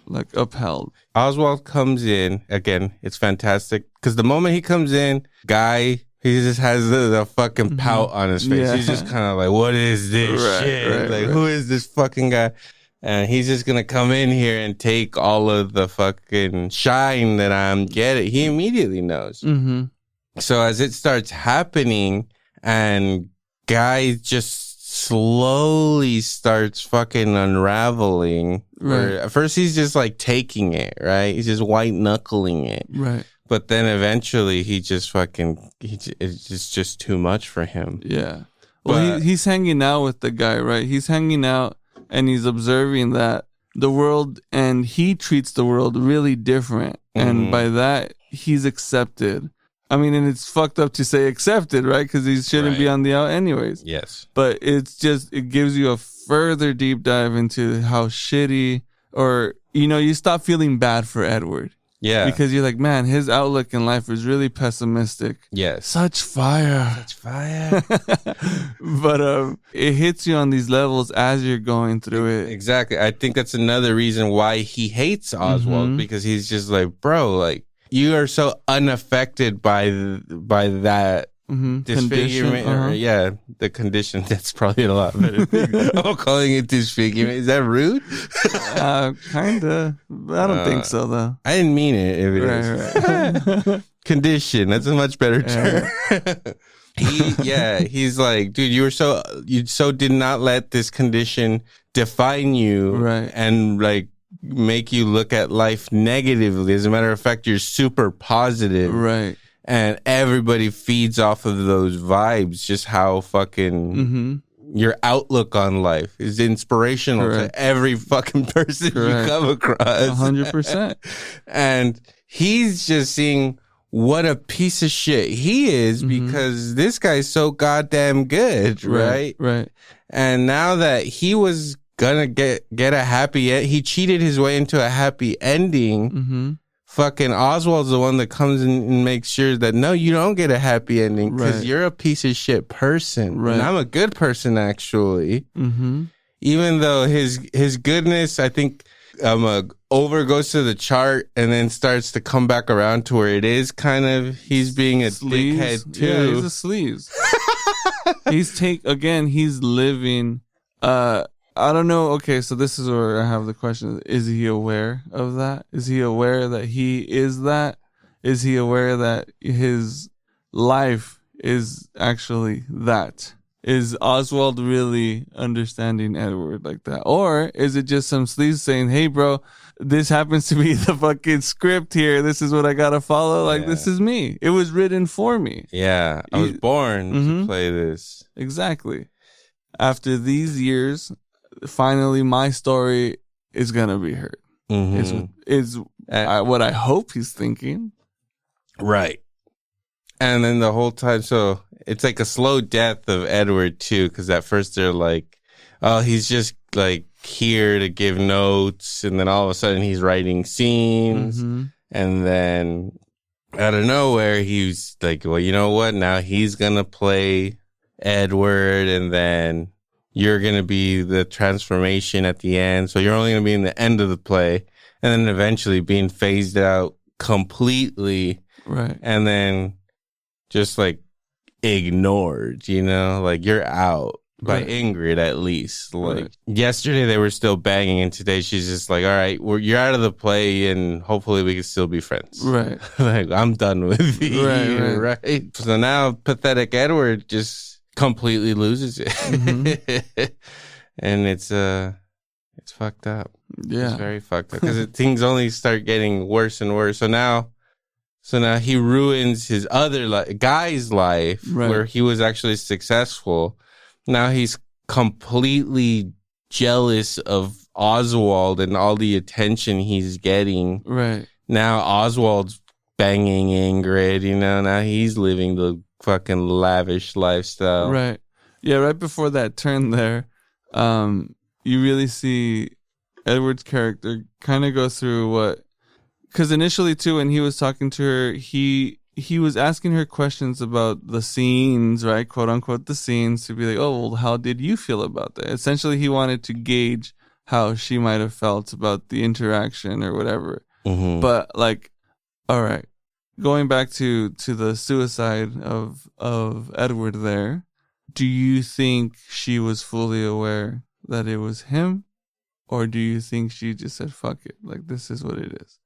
Speaker 3: like upheld.
Speaker 2: Oswald comes in. Again, it's fantastic. Because the moment he comes in, Guy... he just has the fucking pout on his face.
Speaker 3: Yeah.
Speaker 2: He's just kind of like, what is this shit? Who is this fucking guy? And he's just going to come in here and take all of the fucking shine that I'm getting. He immediately knows. So as it starts happening and Guy just slowly starts fucking unraveling.
Speaker 3: Right.
Speaker 2: At first he's just like taking it, right? He's just white knuckling it.
Speaker 3: Right.
Speaker 2: But then eventually he just fucking, it's just too much for him.
Speaker 3: Yeah. Well, he's hanging out with the guy, right? He's hanging out and he's observing that the world, and he treats the world really different. And by that, he's accepted. I mean, and it's fucked up to say accepted, right? Because he shouldn't be on the out anyways.
Speaker 2: Yes.
Speaker 3: But it's just, it gives you a further deep dive into how shitty, or, you know, you stop feeling bad for Edward.
Speaker 2: Yeah.
Speaker 3: Because you're like, man, his outlook in life is really pessimistic.
Speaker 2: Yes.
Speaker 3: Such fire.
Speaker 2: Such fire.
Speaker 3: But it hits you on these levels as you're going through it.
Speaker 2: Exactly. I think that's another reason why he hates Oswald, because he's just like, bro, like, you are so unaffected by that disfigurement. The condition. That's probably a lot better thing. I'm calling it disfigurement. Is that rude?
Speaker 3: Kinda. I don't think so, though.
Speaker 2: I didn't mean it. If it is. Condition. That's a much better term. He's like, dude, you so did not let this condition define you,
Speaker 3: right?
Speaker 2: And like make you look at life negatively. As a matter of fact, you're super positive,
Speaker 3: right?
Speaker 2: And everybody feeds off of those vibes. Just how fucking your outlook on life is inspirational to every fucking person you come across.
Speaker 3: 100%.
Speaker 2: And he's just seeing what a piece of shit he is because this guy's so goddamn good, right?
Speaker 3: Right.
Speaker 2: And now that he was gonna get a happy he cheated his way into a happy ending. Fucking Oswald's the one that comes in and makes sure that no, you don't get a happy ending because you're a piece of shit person. Right. And I'm a good person, actually. Even though his goodness, I think, over goes to the chart and then starts to come back around to where it is kind of he's being a dickhead too.
Speaker 3: Yeah, he's a sleaze. He's living. I don't know. Okay, so this is where I have the question: is he aware of that? Is he aware that he is that? Is he aware that his life is actually that? Is Oswald really understanding Edward like that? Or is it just some sleaze saying, hey, bro, this happens to be the fucking script here. This is what I got to follow. Like, this is me. It was written for me.
Speaker 2: Yeah, I was born to play this.
Speaker 3: Exactly. After these years, finally, my story is going to be heard. Is what I hope he's thinking.
Speaker 2: Right. And then the whole time, so it's like a slow death of Edward too, because at first they're like, oh, he's just like here to give notes, and then all of a sudden he's writing scenes, and then out of nowhere he's like, well, you know what? Now he's gonna play Edward, and then you're gonna be the transformation at the end. So you're only gonna be in the end of the play, and then eventually being phased out completely,
Speaker 3: right?
Speaker 2: And then just like ignored, you know, like you're out by Ingrid at least. Like yesterday they were still banging, and today she's just like, all right, you're out of the play, and hopefully we can still be friends.
Speaker 3: Right.
Speaker 2: Like I'm done with you. Right. So now pathetic Edward just completely loses it, and it's fucked up.
Speaker 3: Yeah,
Speaker 2: it's very fucked up because things only start getting worse and worse. So now he ruins his other guy's life where he was actually successful. Now he's completely jealous of Oswald and all the attention he's getting.
Speaker 3: Right.
Speaker 2: Now Oswald's banging Ingrid, you know, now he's living the fucking lavish lifestyle.
Speaker 3: Right. Yeah, right before that turn there, you really see Edward's character kind of go through what... Because initially, too, when he was talking to her, he was asking her questions about the scenes, right? Quote unquote, the scenes, to be like, oh, well, how did you feel about that? Essentially, he wanted to gauge how she might have felt about the interaction or whatever. But, like, all right, going back to the suicide of Edward there, do you think she was fully aware that it was him? Or do you think she just said, fuck it, like, this is what it is?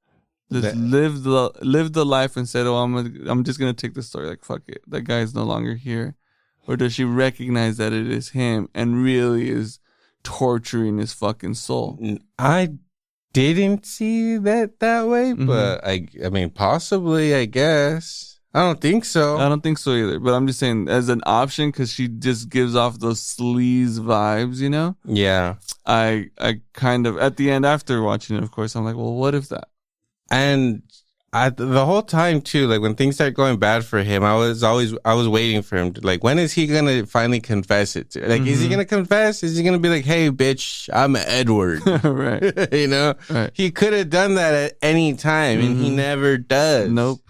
Speaker 3: Just live the life and said, oh, I'm just gonna take the story, like fuck it, that guy's no longer here? Or does she recognize that it is him and really is torturing his fucking soul?
Speaker 2: I didn't see that way, but I mean, possibly, I guess. I don't think so.
Speaker 3: I don't think so either, but I'm just saying as an option, because she just gives off those sleaze vibes, you know?
Speaker 2: Yeah.
Speaker 3: I kind of, at the end after watching it, of course, I'm like, well, what if that?
Speaker 2: And the whole time too, like when things start going bad for him, I was waiting for him to, like, when is he gonna finally confess it? Like, is he gonna confess? Is he gonna be like, hey, bitch, I'm Edward?
Speaker 3: Right.
Speaker 2: You know? Right. He could have done that at any time, and he never does.
Speaker 3: Nope.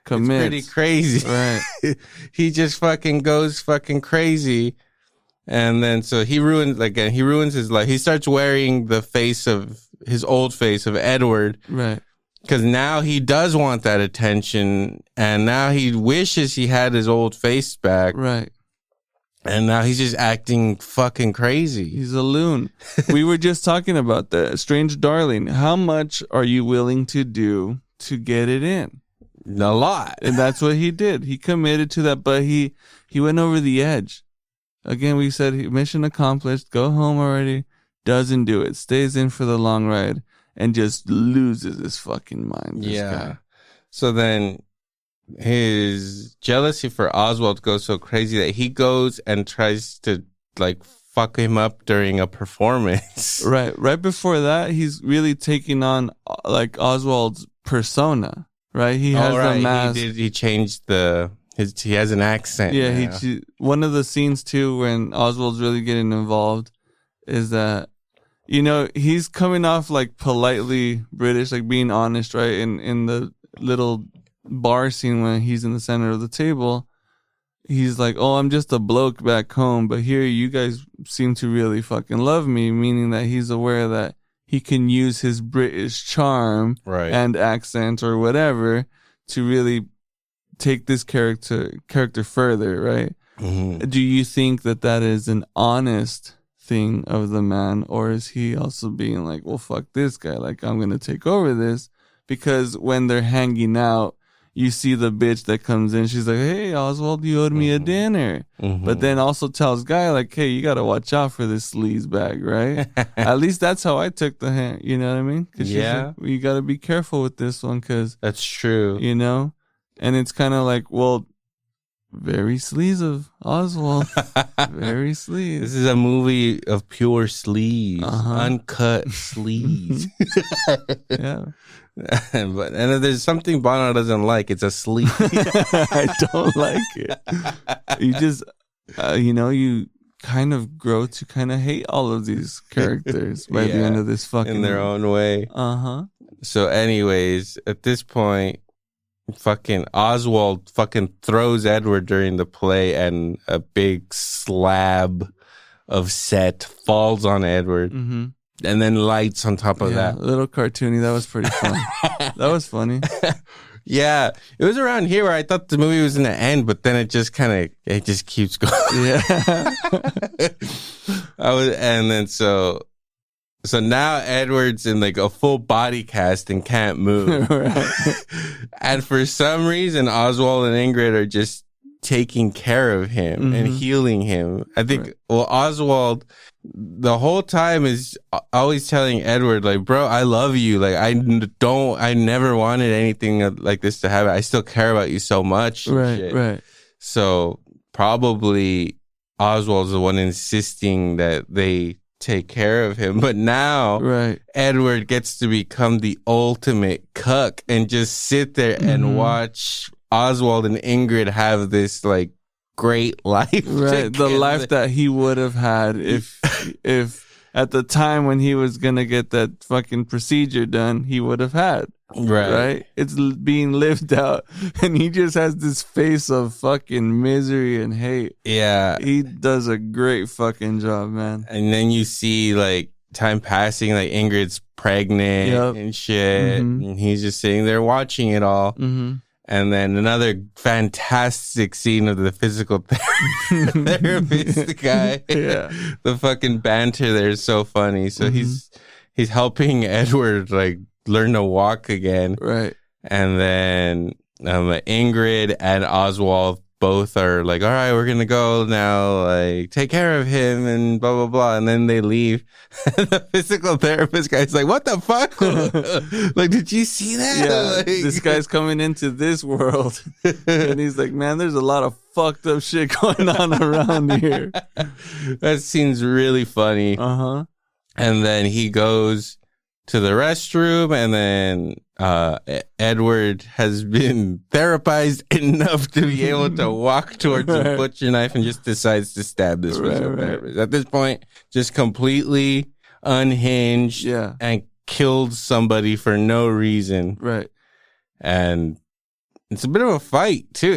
Speaker 3: Commits.
Speaker 2: It's pretty crazy.
Speaker 3: Right.
Speaker 2: He just fucking goes fucking crazy. And then so he ruins his life. He starts wearing the face of his old face of Edward.
Speaker 3: Right.
Speaker 2: Because now he does want that attention, and now he wishes he had his old face back.
Speaker 3: Right.
Speaker 2: And now he's just acting fucking crazy.
Speaker 3: He's a loon. We were just talking about that. Strange Darling, how much are you willing to do to get it in?
Speaker 2: A lot.
Speaker 3: And that's what he did. He committed to that, but he went over the edge. Again, we said mission accomplished, go home already. Doesn't do it. Stays in for the long ride. And just loses his fucking mind. This guy.
Speaker 2: So then his jealousy for Oswald goes so crazy that he goes and tries to like fuck him up during a performance.
Speaker 3: Right. Right before that, he's really taking on like Oswald's persona. right? He has the mask.
Speaker 2: He changed he has an accent.
Speaker 3: Yeah,
Speaker 2: now.
Speaker 3: One of the scenes too when Oswald's really getting involved is that, you know, he's coming off like politely British, like being honest, right? In the little bar scene when he's in the center of the table, he's like, "Oh, I'm just a bloke back home, but here you guys seem to really fucking love me," meaning that he's aware that he can use his British charm and accent or whatever to really take this character further, right? Mm-hmm. Do you think that is an honest thing of the man, or is he also being like, well, fuck this guy, like I'm gonna take over this? Because when they're hanging out, you see the bitch that comes in, she's like, "Hey Oswald, you owed me a dinner," but then also tells guy like, "Hey, you gotta watch out for this sleaze bag," right? At least that's how I took the hand, you know what I mean? Yeah, like, you gotta be careful with this one, because
Speaker 2: that's true,
Speaker 3: you know. And it's kind of like, well, very sleaze of Oswald. Very sleaze.
Speaker 2: This is a movie of pure sleaze, uncut sleaze.
Speaker 3: Yeah.
Speaker 2: And if there's something Bono doesn't like, it's a sleaze.
Speaker 3: I don't like it. You just, you know, you kind of grow to kind of hate all of these characters by the end of this fucking...
Speaker 2: in their own way. So anyways, at this point, fucking Oswald fucking throws Edward during the play, and a big slab of set falls on Edward, and then lights on top of that.
Speaker 3: A little cartoony. That was pretty fun. That was funny.
Speaker 2: Yeah, it was around here where I thought the movie was gonna end, but then it just keeps going.
Speaker 3: Yeah.
Speaker 2: So now Edward's in like a full body cast and can't move. And for some reason, Oswald and Ingrid are just taking care of him and healing him. I think, Oswald the whole time is always telling Edward, like, "Bro, I love you. Like, I never wanted anything like this to happen. I still care about you so much."
Speaker 3: Right.
Speaker 2: So probably Oswald's the one insisting that they take care of him, but now Edward gets to become the ultimate cuck and just sit there and watch Oswald and Ingrid have this like great life,
Speaker 3: the life that he would have had if at the time when he was gonna get that fucking procedure done, he would have had. Right? It's being lived out, and he just has this face of fucking misery and hate.
Speaker 2: Yeah.
Speaker 3: He does a great fucking job, man.
Speaker 2: And then you see, like, time passing, like, Ingrid's pregnant and shit, and he's just sitting there watching it all. And then another fantastic scene of the physical therapist guy. The fucking banter there is so funny. So he's helping Edward, like, learn to walk again. And then Ingrid and Oswald both are like, "All right, we're gonna go now, like, take care of him," and blah blah blah. And then they leave. The physical therapist guy's like, "What the fuck?" Like, did you see that? Like,
Speaker 3: this guy's coming into this world, and he's like, "Man, there's a lot of fucked up shit going on around here."
Speaker 2: That scene's really funny. And then he goes to the restroom, and then Edward has been therapized enough to be able to walk towards a butcher knife and just decides to stab this therapist. At this point, just completely unhinged and killed somebody for no reason. And it's a bit of a fight too.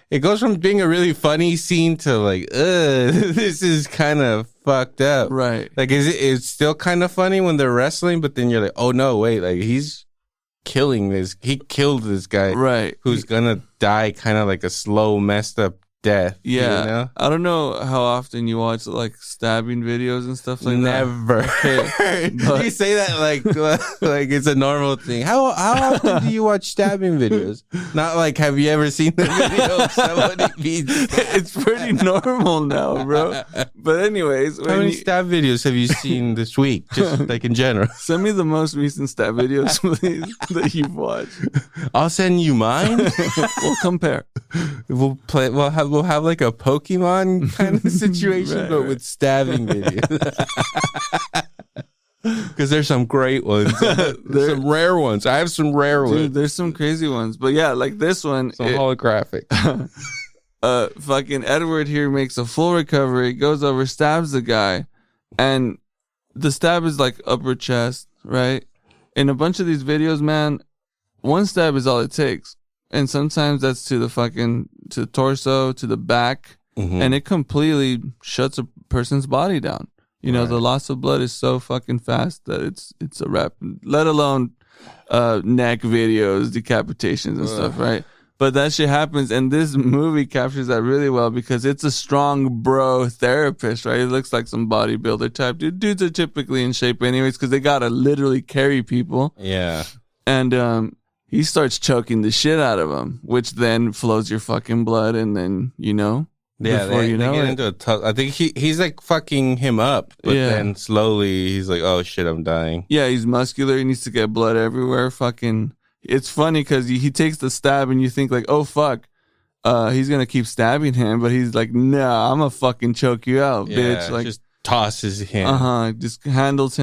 Speaker 2: It goes from being a really funny scene to like, this is kind of fucked up. Like, it's still kind of funny when they're wrestling, but then you're like, oh no, wait, like he's killing this. He killed this guy. Who's gonna die kind of like a slow, messed up death. You know?
Speaker 3: I don't know how often you watch like stabbing videos and stuff like
Speaker 2: Never.
Speaker 3: that.
Speaker 2: Never. You say that like it's a normal thing. How often do you watch stabbing videos? Not like, have you ever seen the video of somebody being stabbed?
Speaker 3: It's pretty normal now, bro. But anyways,
Speaker 2: how many stab videos have you seen this week? Just like in general.
Speaker 3: Send me the most recent stab videos, please, that you've watched.
Speaker 2: I'll send you mine.
Speaker 3: We'll compare.
Speaker 2: We'll have like a Pokemon kind of situation, but with stabbing videos. Because there's some great ones. There's some rare ones. I have some rare ones.
Speaker 3: Dude, there's some crazy ones. But yeah, like this one.
Speaker 2: Some holographic.
Speaker 3: Fucking Edward here makes a full recovery, goes over, stabs the guy, and the stab is like upper chest, right? In a bunch of these videos, man, one stab is all it takes. And sometimes that's to the torso, to the back, and it completely shuts a person's body down. You know, the loss of blood is so fucking fast that it's a wrap, let alone neck videos, decapitations and stuff, right? But that shit happens, and this movie captures that really well because it's a strong bro therapist, right? It looks like some bodybuilder type dude. Dudes are typically in shape anyways because they gotta literally carry people.
Speaker 2: Yeah.
Speaker 3: And he starts choking the shit out of him, which then flows your fucking blood, and then, you know.
Speaker 2: Yeah, they get into a tough. I think he's like fucking him up, but then slowly he's like, "Oh shit, I'm dying." Yeah,
Speaker 3: he's muscular. He needs to get blood everywhere. Fucking, it's funny because he takes the stab, and you think like, "Oh fuck, he's gonna keep stabbing him," but he's like, "Nah, I'm gonna fucking choke you out, bitch!" Like,
Speaker 2: just tosses him.
Speaker 3: Just manhandles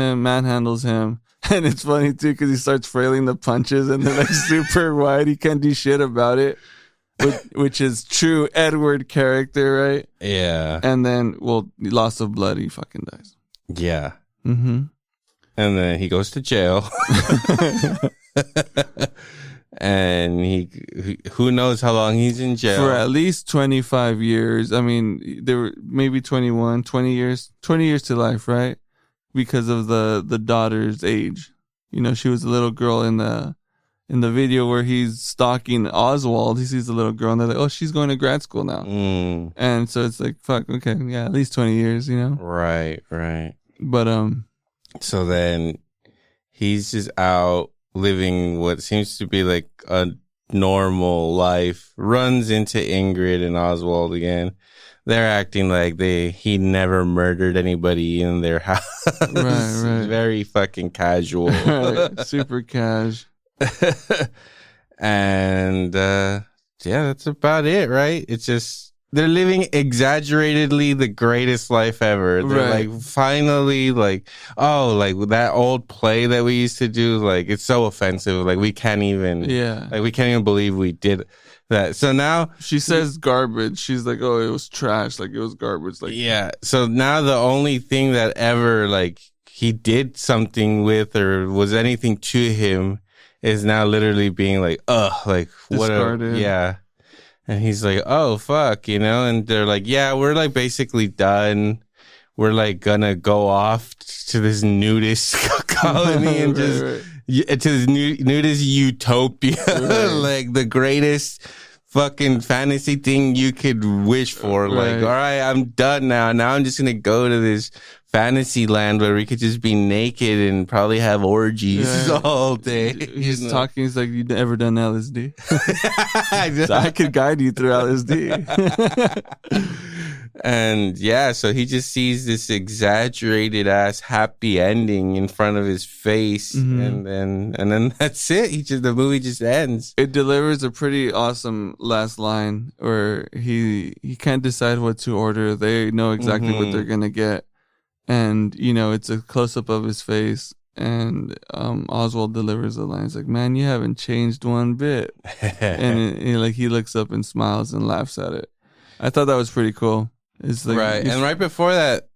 Speaker 3: him. And it's funny too because he starts frailing the punches, and they're like super wide. He can't do shit about it. Which is true Edward character, right?
Speaker 2: Yeah.
Speaker 3: And then, loss of blood, he fucking dies.
Speaker 2: Yeah. Mm-hmm. And then he goes to jail. And who knows how long he's in jail.
Speaker 3: For at least 25 years. I mean, there were maybe 21, 20 years. 20 years to life, right? Because of the daughter's age. You know, she was a little girl in the video where he's stalking Oswald. He sees the little girl and they're like, oh, she's going to grad school now. And so it's like, fuck, okay, yeah, at least 20 years, you know?
Speaker 2: Right.
Speaker 3: But,
Speaker 2: so then he's just out living what seems to be like a normal life, runs into Ingrid and Oswald again. They're acting like he never murdered anybody in their house. Right. Very fucking casual.
Speaker 3: Right. Super cash.
Speaker 2: And that's about it, right? It's just they're living exaggerately the greatest life ever. They're like finally like, oh, like that old play that we used to do, like it's so offensive, like we can't even believe we did that. So now
Speaker 3: she says garbage. She's like, oh, it was trash, like it was garbage. Like,
Speaker 2: yeah. So now the only thing that ever like he did something with or was anything to him is now literally being like, like what yeah. And he's like, oh fuck, you know, and they're like, yeah, we're like basically done. We're like gonna go off to this nudist colony and to this nudist utopia, like the greatest fucking fantasy thing you could wish for. Like, all right, I'm done now. Now I'm just gonna go to this fantasy land where we could just be naked and probably have orgies all day.
Speaker 3: He's talking. He's like, "You ever done LSD? So I could guide you through LSD."
Speaker 2: And yeah, so he just sees this exaggerated ass happy ending in front of his face, and then that's it. The movie just ends.
Speaker 3: It delivers a pretty awesome last line where he can't decide what to order. They know exactly what they're gonna get. And, you know, it's a close-up of his face, and Oswald delivers the line. He's like, man, you haven't changed one bit. And he looks up and smiles and laughs at it. I thought that was pretty cool. It's like,
Speaker 2: and right before that,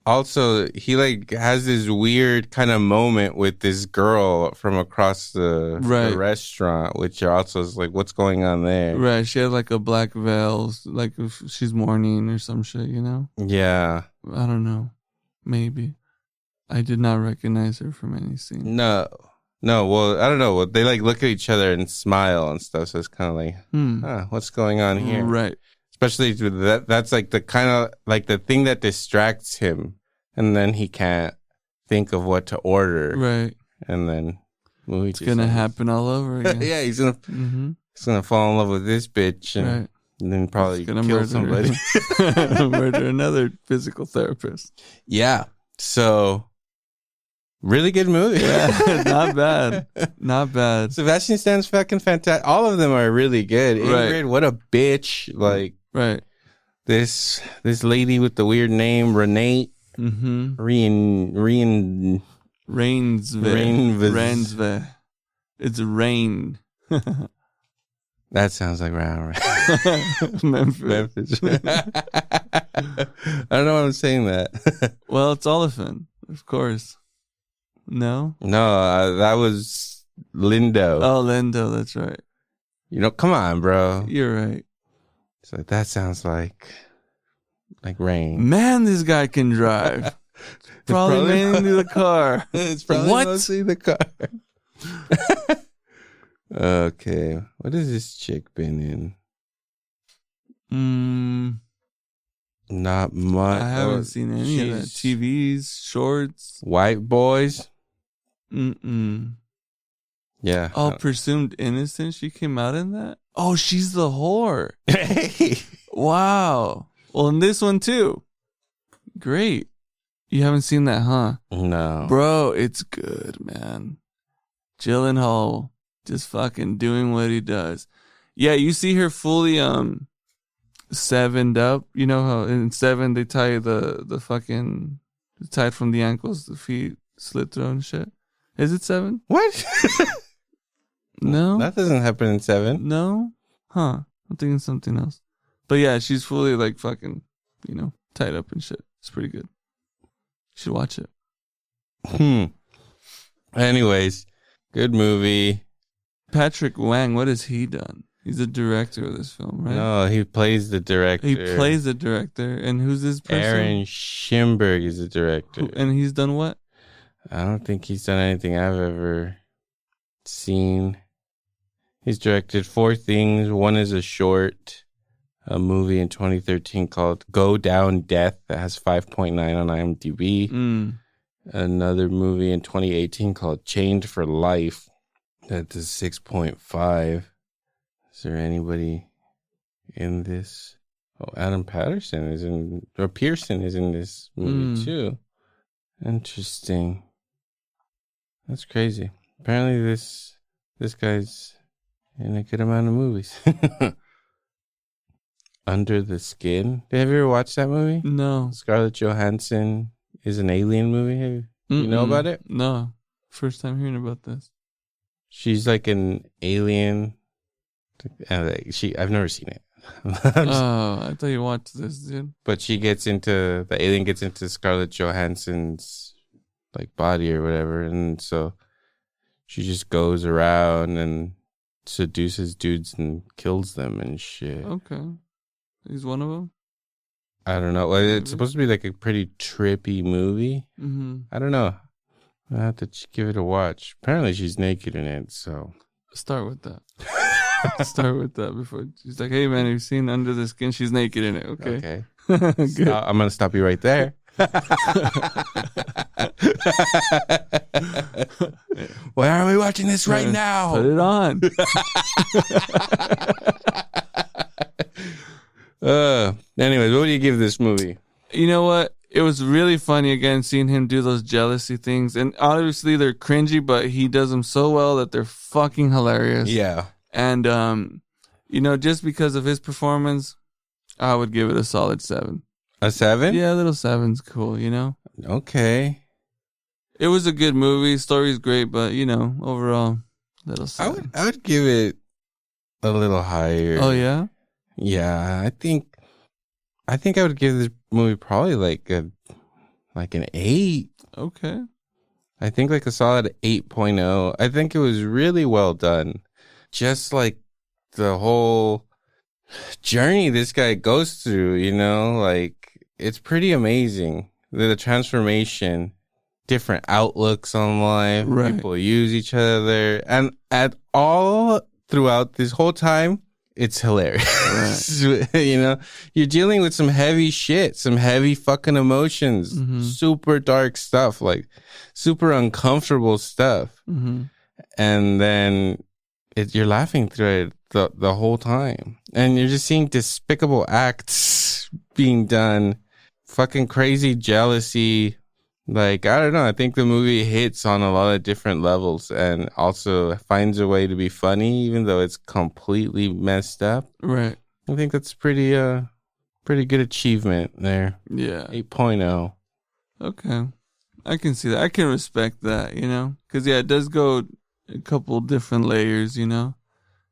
Speaker 2: also, he like has this weird kind of moment with this girl from across the restaurant, which also is like, what's going on there?
Speaker 3: Right, she had like a black veil, like if she's mourning or some shit, you know?
Speaker 2: Yeah.
Speaker 3: I don't know. Maybe. I did not recognize her from any scene.
Speaker 2: No. Well, I don't know. They like look at each other and smile and stuff. So it's kind of like, what's going on here?
Speaker 3: Right.
Speaker 2: Especially with that's like the kind of like the thing that distracts him, and then he can't think of what to order.
Speaker 3: Right.
Speaker 2: And then
Speaker 3: it's gonna happen all over again.
Speaker 2: Yeah, he's gonna fall in love with this bitch and then probably kill somebody.
Speaker 3: Murder another physical therapist.
Speaker 2: Yeah. So, really good movie.
Speaker 3: Yeah, not bad.
Speaker 2: Sabastian Stan's fucking fantastic. All of them are really good. Ingrid, what a bitch. Like, this lady with the weird name, Renate.
Speaker 3: Reinsve. It's rain.
Speaker 2: That sounds like round.
Speaker 3: Memphis.
Speaker 2: I don't know why I'm saying that.
Speaker 3: Well, it's Oliphant, of course. No?
Speaker 2: No, that was Lindo.
Speaker 3: Oh, Lindo, that's right.
Speaker 2: You know, come on, bro.
Speaker 3: You're right.
Speaker 2: It's like, that sounds like rain.
Speaker 3: Man, this guy can drive. Probably mainly the car.
Speaker 2: It's probably mostly the car. Okay. What has this chick been in? Not much.
Speaker 3: I haven't seen any of that. TVs, shorts.
Speaker 2: White Boys. Yeah.
Speaker 3: Oh, Presumed Innocent. She came out in that? Oh, she's the whore.
Speaker 2: Hey.
Speaker 3: Wow. Well, in this one too. Great. You haven't seen that, huh?
Speaker 2: No.
Speaker 3: Bro, it's good, man. Gyllenhaal just fucking doing what he does. Yeah, you see her fully sevened up. You know how in Seven they tie the fucking tied from the ankles, the feet slit through and shit. Is it Seven?
Speaker 2: What?
Speaker 3: No.
Speaker 2: That doesn't happen in Seven.
Speaker 3: No? Huh. I'm thinking something else. But yeah, she's fully like fucking, tied up and shit. It's pretty good. You should watch it.
Speaker 2: Anyways, good movie.
Speaker 3: Patrick Wang, what has he done? He's the director of this film, right?
Speaker 2: No, he plays the director.
Speaker 3: He plays the director. And who's this person?
Speaker 2: Aaron Schimberg is the director.
Speaker 3: And he's done what?
Speaker 2: I don't think he's done anything I've ever seen. He's directed 4 things. One is a short, a movie in 2013 called Go Down Death that has 5.9 on IMDb. Another movie in 2018 called Chained for Life. That's a 6.5. Is there anybody in this? Oh, Pearson is in this movie too. Interesting. That's crazy. Apparently this guy's in a good amount of movies. Under the Skin. Have you ever watched that movie?
Speaker 3: No.
Speaker 2: Scarlett Johansson is an alien movie. You know about it?
Speaker 3: No. First time hearing about this.
Speaker 2: She's like an alien. I've never seen it.
Speaker 3: I thought you watched this, dude.
Speaker 2: But the alien gets into Scarlett Johansson's like body or whatever, and so she just goes around and seduces dudes and kills them and shit.
Speaker 3: Okay. He's one of them?
Speaker 2: I don't know. It's supposed to be like a pretty trippy movie. I don't know. I have to give it a watch. Apparently she's naked in it, so.
Speaker 3: Start with that. Start with that before. She's like, hey man, have you seen Under the Skin? She's naked in it, okay?
Speaker 2: Good. I'm going to stop you right there. Why are we watching this right now?
Speaker 3: Put it on.
Speaker 2: Anyways, what do you give this movie?
Speaker 3: You know what? It was really funny again seeing him do those jealousy things. And obviously they're cringy, but he does them so well that they're fucking hilarious.
Speaker 2: Yeah.
Speaker 3: And, just because of his performance, I would give it a solid 7.
Speaker 2: A 7?
Speaker 3: Yeah, a little 7's cool,
Speaker 2: Okay.
Speaker 3: It was a good movie. Story's great, but, overall, little 7.
Speaker 2: I would give it a little higher.
Speaker 3: Oh, yeah?
Speaker 2: Yeah, I think I would give this movie probably like an 8.
Speaker 3: Okay.
Speaker 2: I think like a solid 8.0. I think it was really well done. Just like the whole journey this guy goes through, like it's pretty amazing. The transformation, different outlooks on life,
Speaker 3: right.
Speaker 2: People use each other, and at all throughout this whole time, it's hilarious. Right. You're dealing with some heavy shit, some heavy fucking emotions, super dark stuff, like super uncomfortable stuff. And then you're laughing through it the whole time. And you're just seeing despicable acts being done, fucking crazy jealousy. Like, I don't know. I think the movie hits on a lot of different levels and also finds a way to be funny, even though it's completely messed up.
Speaker 3: Right.
Speaker 2: I think that's pretty good achievement there.
Speaker 3: Yeah.
Speaker 2: 8.0.
Speaker 3: Okay. I can see that. I can respect that, because it does go a couple different layers,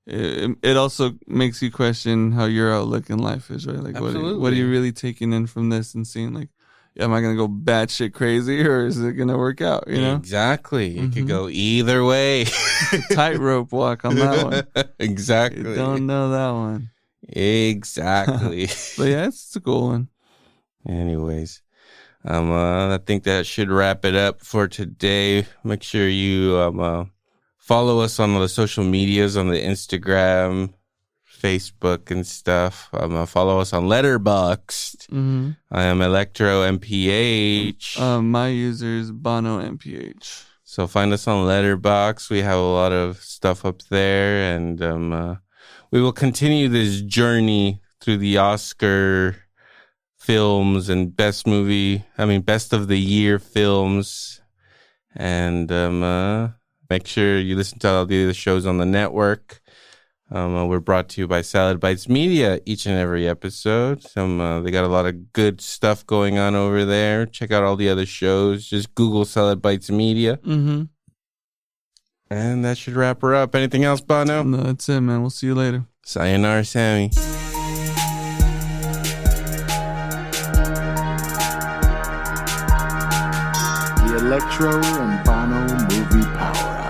Speaker 3: It also makes you question how your outlook in life is, right? Like, what are you really taking in from this and seeing, like, am I going to go batshit crazy or is it going to work out,
Speaker 2: Exactly. It could go either way.
Speaker 3: Tightrope walk on that one.
Speaker 2: Exactly.
Speaker 3: You don't know that one.
Speaker 2: Exactly.
Speaker 3: But yeah, it's a cool one.
Speaker 2: Anyways, I think that should wrap it up for today. Make sure you follow us on the social medias, on the Instagram, Facebook, and stuff. Follow us on Letterboxd.
Speaker 3: Mm-hmm.
Speaker 2: I am Electro MPH.
Speaker 3: My user is Bono MPH.
Speaker 2: So find us on Letterboxd. We have a lot of stuff up there, and we will continue this journey through the Oscar films and best of the year films, and make sure you listen to all the other shows on the network. We're brought to you by Salad Bites Media each and every episode. They got a lot of good stuff going on over there. Check out all the other shows. Just Google Salad Bites Media.
Speaker 3: Mm-hmm.
Speaker 2: And that should wrap her up. Anything else, Bono?
Speaker 3: No, that's it, man. We'll see you later.
Speaker 2: Sayonara, Sammy.
Speaker 1: The Electro and Bono Movie Power